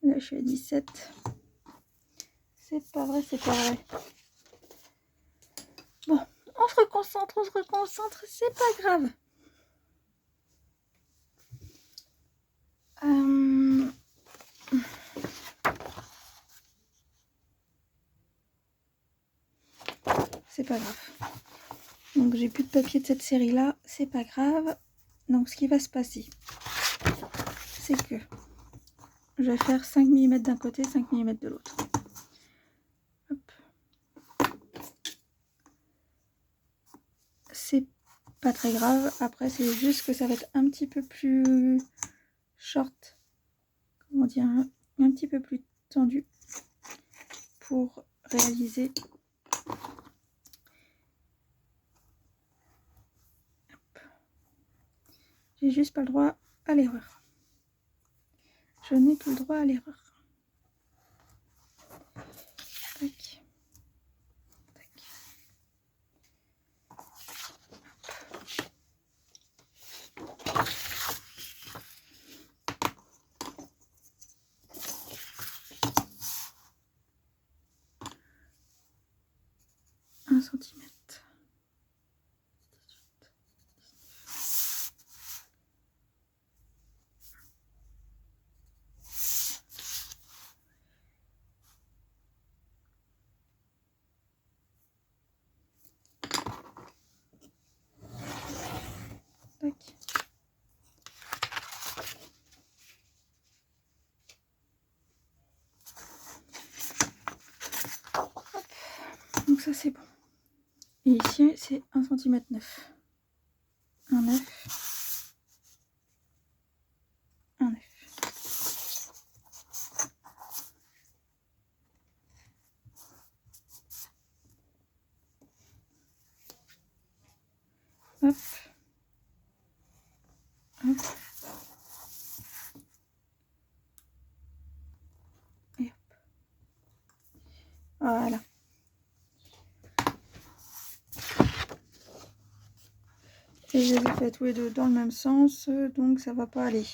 Là, je suis à 17. C'est pas vrai, c'est pas vrai. Bon, on se reconcentre, c'est pas grave. C'est pas grave. Donc j'ai plus de papier de cette série là, c'est pas grave. Donc ce qui va se passer, c'est que je vais faire 5 mm d'un côté, 5 mm de l'autre. C'est pas très grave, après c'est juste que ça va être un petit peu plus short, comment dire, un petit peu plus tendu pour réaliser. J'ai juste pas le droit à l'erreur. Je n'ai plus le droit à l'erreur. Tac. Tac. Un centimètre. Tac. Donc ça c'est bon. Et ici c'est 1 cm 9. Un 9. Un 9. Hop. Hop. Et hop. Voilà. Et je les ai fait tous les deux dans le même sens, donc ça va pas aller.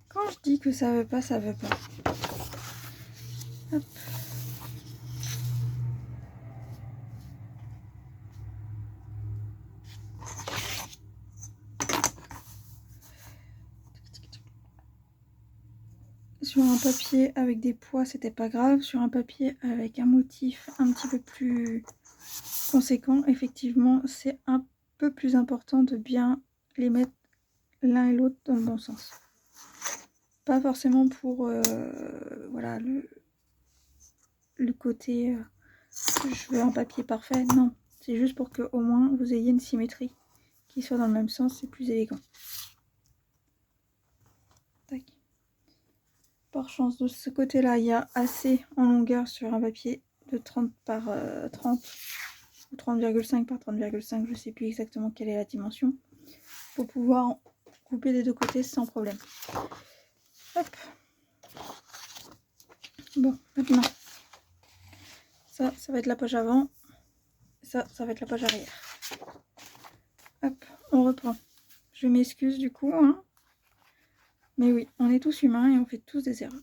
Quand je dis que ça veut pas, ça veut pas. Hop. Sur un papier avec des poids, c'était pas grave. Sur un papier avec un motif un petit peu plus conséquent, effectivement, c'est un peu plus important de bien les mettre l'un et l'autre dans le bon sens. Pas forcément pour voilà, le côté je veux un papier parfait, non. C'est juste pour que au moins vous ayez une symétrie qui soit dans le même sens, c'est plus élégant. Tac. Par chance, de ce côté-là, il y a assez en longueur sur un papier de 30 par 30 ou 30,5 par 30,5, je ne sais plus exactement quelle est la dimension, pour pouvoir couper des deux côtés sans problème. Hop. Bon, maintenant, ça va être la page avant, ça va être la page arrière. Hop, on reprend. Je m'excuse du coup, hein. Mais oui, on est tous humains et on fait tous des erreurs.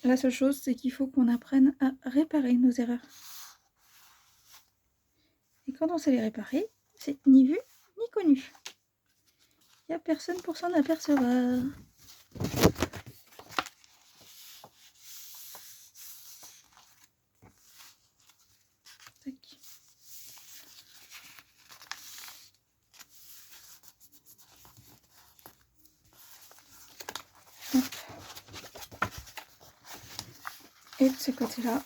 La seule chose, c'est qu'il faut qu'on apprenne à réparer nos erreurs. Et quand on sait les réparer, c'est ni vu ni connu. Il n'y a personne pour s'en apercevoir. Tac. Hop. Et de ce côté-là.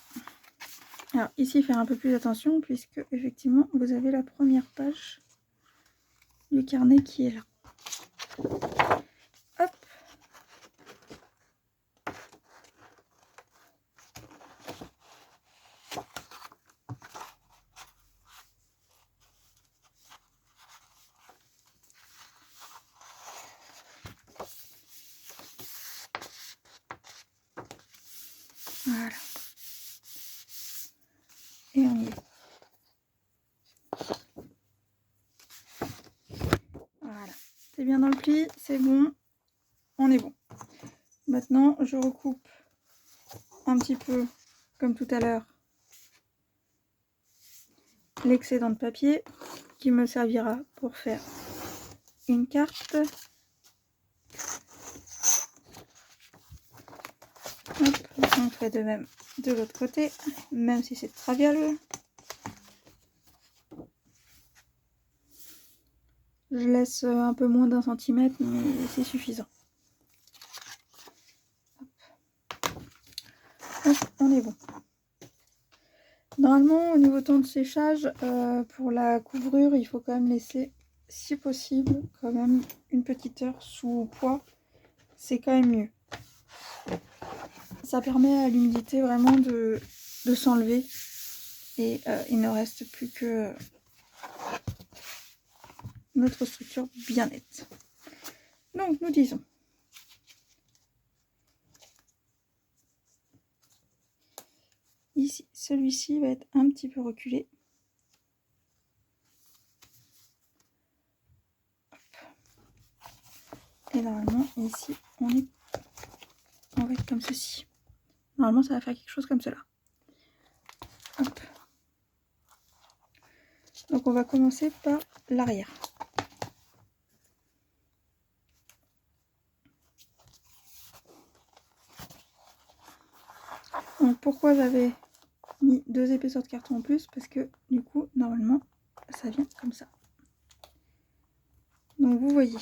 Alors ici, faire un peu plus attention puisque effectivement, vous avez la première page du carnet qui est là. Hop. Voilà. Et on y est. Voilà. C'est bien dans le pli, c'est bon. On est bon. Maintenant, je recoupe un petit peu, comme tout à l'heure, l'excédent de papier qui me servira pour faire une carte. Hop, on fait de même de l'autre côté, même si c'est travial. Je laisse un peu moins d'1 centimètre, mais c'est suffisant. Hop, on est bon. Normalement, au niveau temps de séchage, pour la couvrure, il faut quand même laisser, si possible, quand même une petite heure sous poids. C'est quand même mieux. Ça permet à l'humidité vraiment de s'enlever. Et il ne reste plus que notre structure bien nette. Donc, nous disons. Ici, celui-ci va être un petit peu reculé. Et normalement, ici, on va être comme ceci. Normalement, ça va faire quelque chose comme cela. Hop. Donc, on va commencer par l'arrière. Donc, pourquoi j'avais mis 2 épaisseurs de carton en plus? Parce que, du coup, normalement, ça vient comme ça. Donc, vous voyez.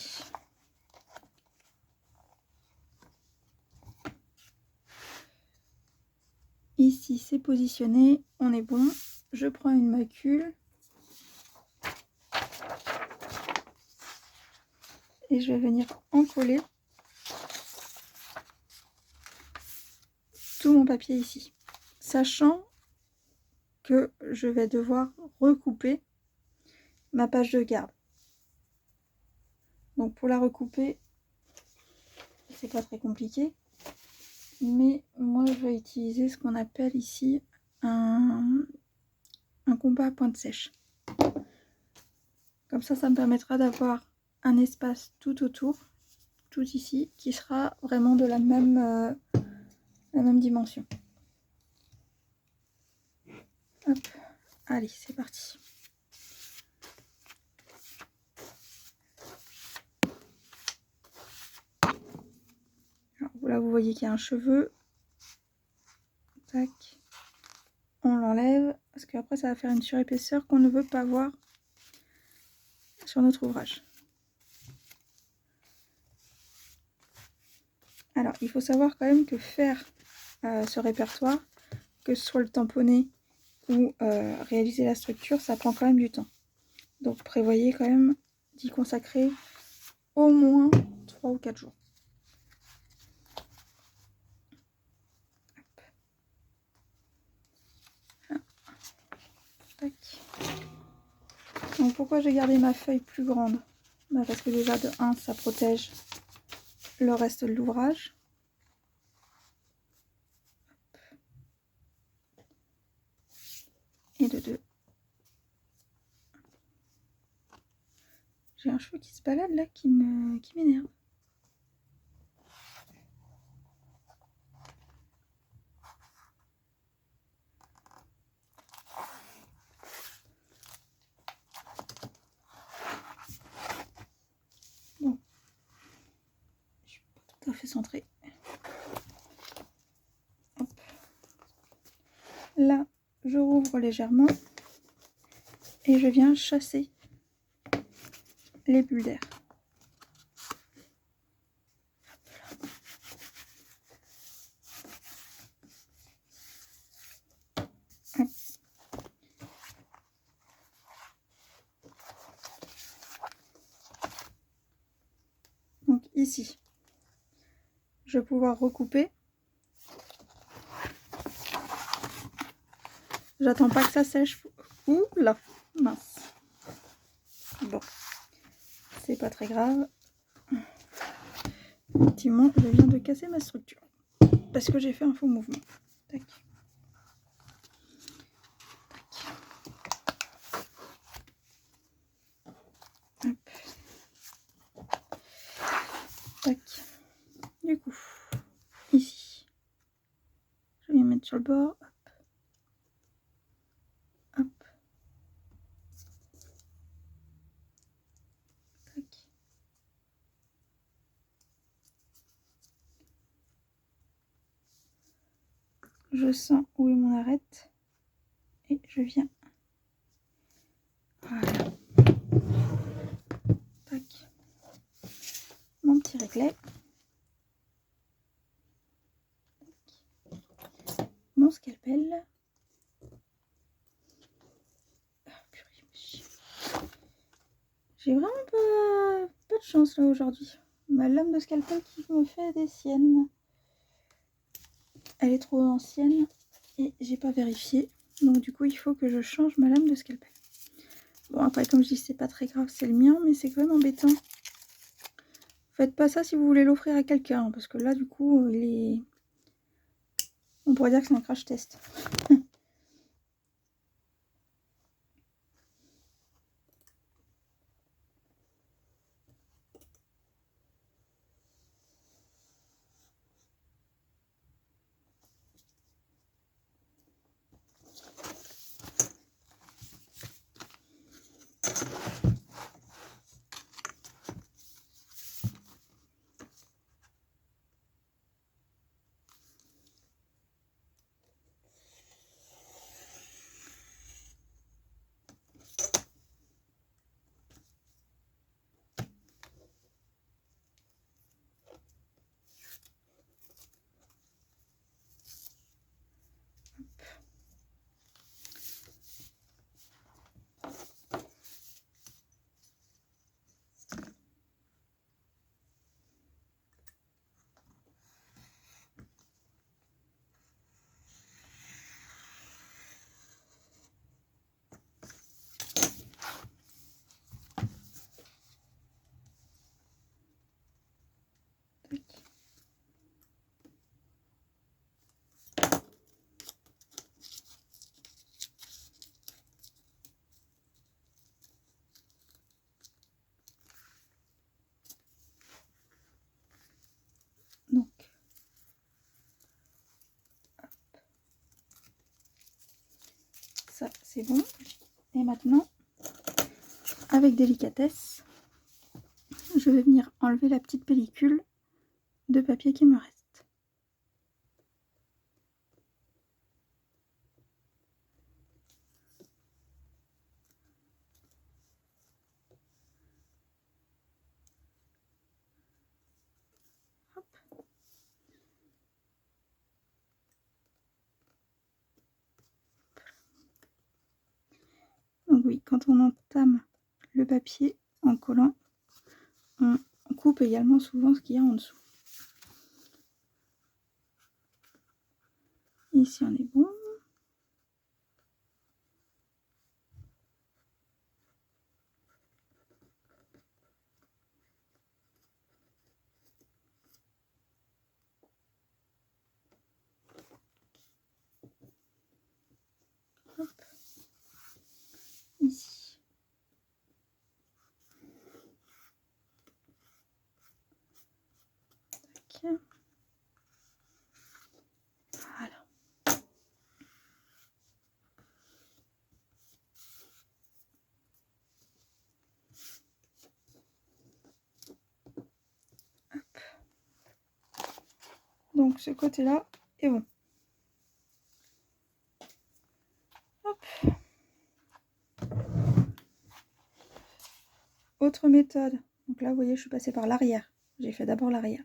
Ici, c'est positionné. On est bon. Je prends une macule. Et je vais venir encoller tout mon papier ici, sachant que je vais devoir recouper ma page de garde. Donc pour la recouper, c'est pas très compliqué, mais moi je vais utiliser ce qu'on appelle ici un compas à pointe sèche. Comme ça me permettra d'avoir un espace tout autour, tout ici, qui sera vraiment de la même dimension. Hop, allez, c'est parti. Alors, là, vous voyez qu'il y a un cheveu. Tac. On l'enlève, parce qu'après, ça va faire une surépaisseur qu'on ne veut pas voir sur notre ouvrage. Alors, il faut savoir quand même que faire ce répertoire, que ce soit le tamponner ou réaliser la structure, ça prend quand même du temps. Donc, prévoyez quand même d'y consacrer au moins 3 ou 4 jours. Tac. Donc, pourquoi j'ai gardé ma feuille plus grande? Parce que déjà, de 1, ça protège le reste de l'ouvrage. Et de 2. J'ai un cheveu qui se balade là qui m'énerve. Bon. Je suis pas tout à fait centrée. Hop. Là, je rouvre légèrement et je viens chasser les bulles d'air. Donc ici, je vais pouvoir recouper. J'attends pas que ça sèche. Ouh là, mince. Bon, c'est pas très grave. Effectivement, je viens de casser ma structure parce que j'ai fait un faux mouvement. Tac. bord. Hop. Hop. Tac. Je sens où est mon arête. Et je viens. Voilà. Tac. Mon petit réglet. Tac. Mon scalpel. Ah, purée. J'ai vraiment pas de chance là aujourd'hui. Ma lame de scalpel qui me fait des siennes. Elle est trop ancienne et j'ai pas vérifié. Donc du coup il faut que je change ma lame de scalpel. Bon après comme je dis c'est pas très grave, c'est le mien, mais c'est quand même embêtant. Faites pas ça si vous voulez l'offrir à quelqu'un, parce que là du coup il est... On pourrait dire que c'est un crash test. Donc ça c'est bon. Et maintenant, avec délicatesse, je vais venir enlever la petite pellicule de papier qui me reste. Hop. Donc oui, quand on entame le papier en collant, on coupe également souvent ce qu'il y a en dessous. Ici on est bon. Hop. Ici. Tac. Voilà. Hop. Donc ce côté-là est bon. Hop. Autre méthode. Donc là, vous voyez, je suis passée par l'arrière. J'ai fait d'abord l'arrière.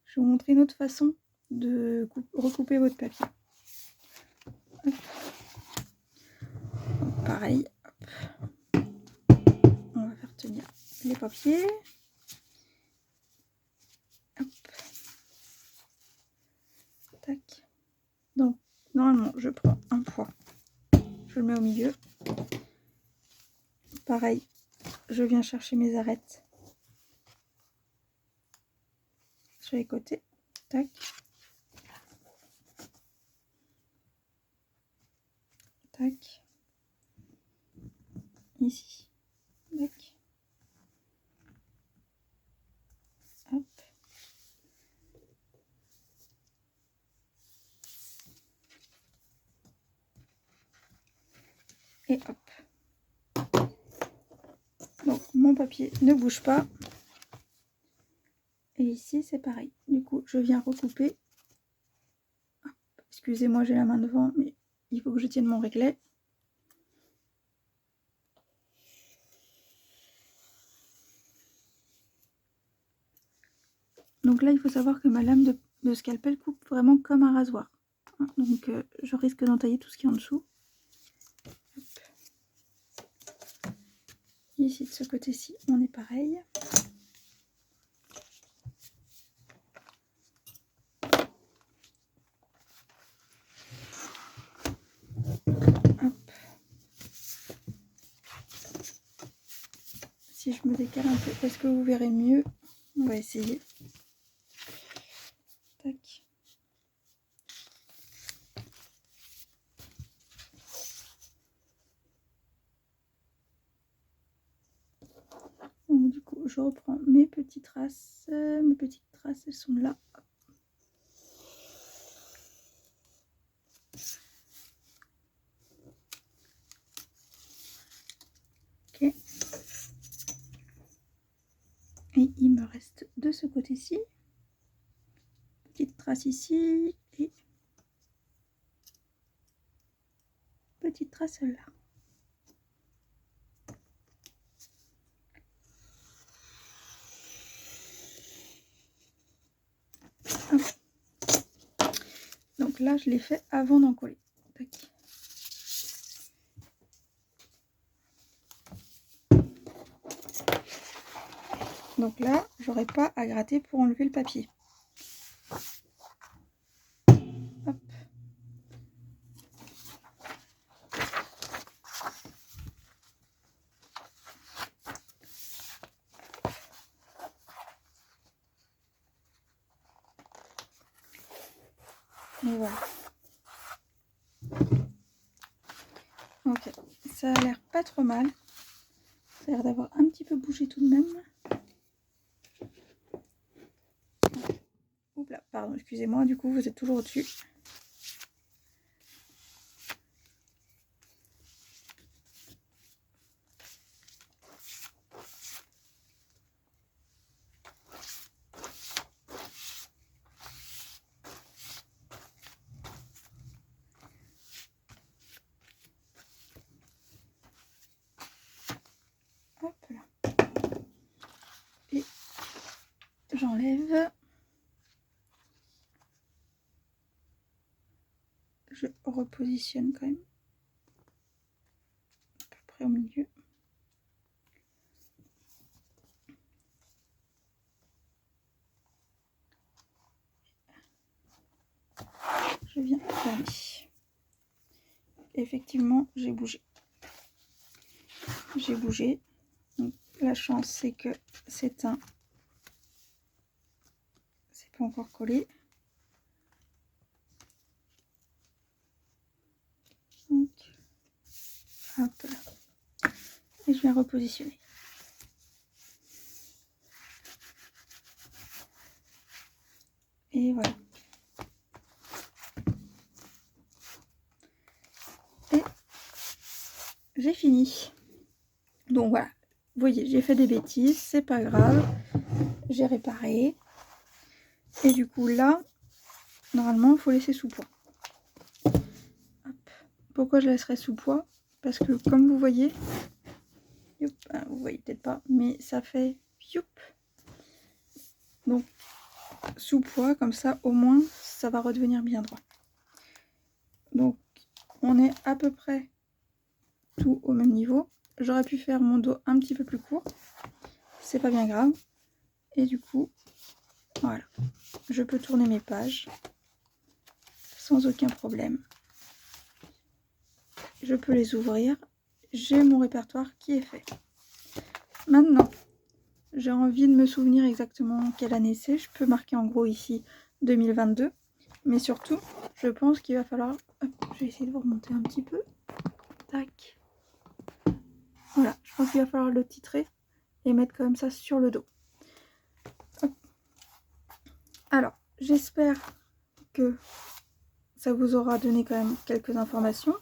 Je vais vous montrer une autre façon de recouper votre papier. Hop. Donc, pareil. Hop. On va faire tenir les papiers. Hop. Tac. Donc, normalement, je prends un poids. Je le mets au milieu. Pareil, je viens chercher mes arêtes sur les côtés. Tac. Tac. Ici. Tac. Hop. Et hop. Donc mon papier ne bouge pas. Et ici c'est pareil. Du coup je viens recouper. Excusez-moi, j'ai la main devant, mais il faut que je tienne mon réglet. Donc là, il faut savoir que ma lame de scalpel coupe vraiment comme un rasoir. Donc je risque d'entailler tout ce qui est en dessous. Hop. Ici, de ce côté-ci, on est pareil. Hop. Si je me décale un peu, est-ce que vous verrez mieux? On va essayer. Tac. Donc, du coup, je reprends mes petites traces. Mes petites traces, elles sont là. Ok. Et il me reste de ce côté-ci. Petite trace ici. Et petite trace là. Hop. Donc là, je l'ai fait avant d'en coller. Tac. Donc là, j'aurais pas à gratter pour enlever le papier. Hop. Et voilà. Ok, ça a l'air pas trop mal. Ça a l'air d'avoir un petit peu bougé tout de même. Oups là, pardon, excusez-moi, du coup vous êtes toujours au-dessus. Hop là. Et j'enlève. Je repositionne quand même. À peu près au milieu. Je viens fermer. Effectivement, j'ai bougé. J'ai bougé. Donc, la chance, c'est que c'est pas encore collé. Donc, hop là. Et je viens repositionner. Et voilà. Et j'ai fini. Donc voilà. Vous voyez, j'ai fait des bêtises, c'est pas grave. J'ai réparé. Et du coup là, normalement, il faut laisser sous poids. Hop. Pourquoi je laisserai sous poids? Parce que comme vous voyez, youp, vous voyez peut-être pas, mais ça fait youp. Donc sous poids, comme ça au moins ça va redevenir bien droit. Donc on est à peu près tout au même niveau. J'aurais pu faire mon dos un petit peu plus court, c'est pas bien grave. Et du coup, voilà, je peux tourner mes pages sans aucun problème. Je peux les ouvrir. J'ai mon répertoire qui est fait. Maintenant, j'ai envie de me souvenir exactement quelle année c'est. Je peux marquer en gros ici 2022. Mais surtout, je pense qu'il va falloir... Hop, je vais essayer de vous remonter un petit peu. Tac. Voilà, je pense qu'il va falloir le titrer et mettre comme ça sur le dos. Hop. Alors, j'espère que ça vous aura donné quand même quelques informations.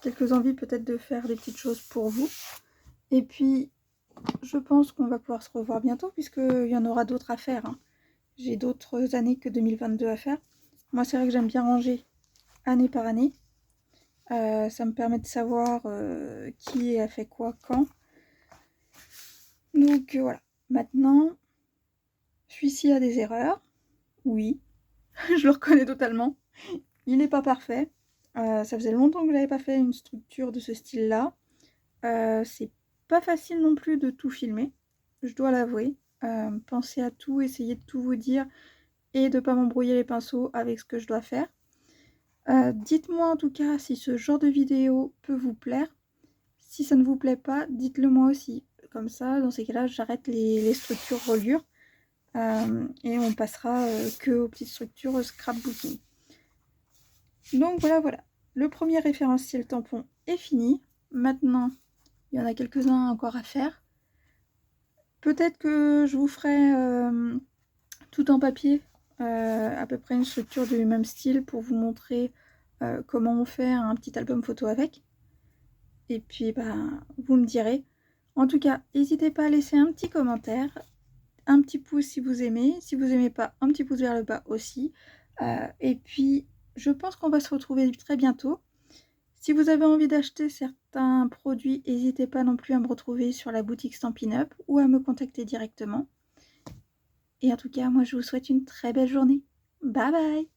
quelques envies peut-être de faire des petites choses pour vous. Et puis, je pense qu'on va pouvoir se revoir bientôt, puisqu'il y en aura d'autres à faire, hein. J'ai d'autres années que 2022 à faire. Moi, c'est vrai que j'aime bien ranger année par année. Ça me permet de savoir qui a fait quoi, quand. Donc voilà. Maintenant, celui-ci a des erreurs. Oui, je le reconnais totalement. Il n'est pas parfait. Ça faisait longtemps que je n'avais pas fait une structure de ce style-là. C'est pas facile non plus de tout filmer, je dois l'avouer. Pensez à tout, essayez de tout vous dire et de ne pas m'embrouiller les pinceaux avec ce que je dois faire. Dites-moi en tout cas si ce genre de vidéo peut vous plaire. Si ça ne vous plaît pas, dites-le moi aussi. Comme ça, dans ces cas-là, j'arrête les structures reliures et on passera que aux petites structures scrapbooking. Donc voilà. Le premier référentiel tampon est fini. Maintenant, il y en a quelques-uns encore à faire. Peut-être que je vous ferai tout en papier, à peu près une structure du même style pour vous montrer comment on fait un petit album photo avec. Et puis, vous me direz. En tout cas, n'hésitez pas à laisser un petit commentaire, un petit pouce si vous aimez. Si vous n'aimez pas, un petit pouce vers le bas aussi. Et puis, je pense qu'on va se retrouver très bientôt. Si vous avez envie d'acheter certains produits, n'hésitez pas non plus à me retrouver sur la boutique Stampin' Up ou à me contacter directement. Et en tout cas, moi je vous souhaite une très belle journée. Bye bye!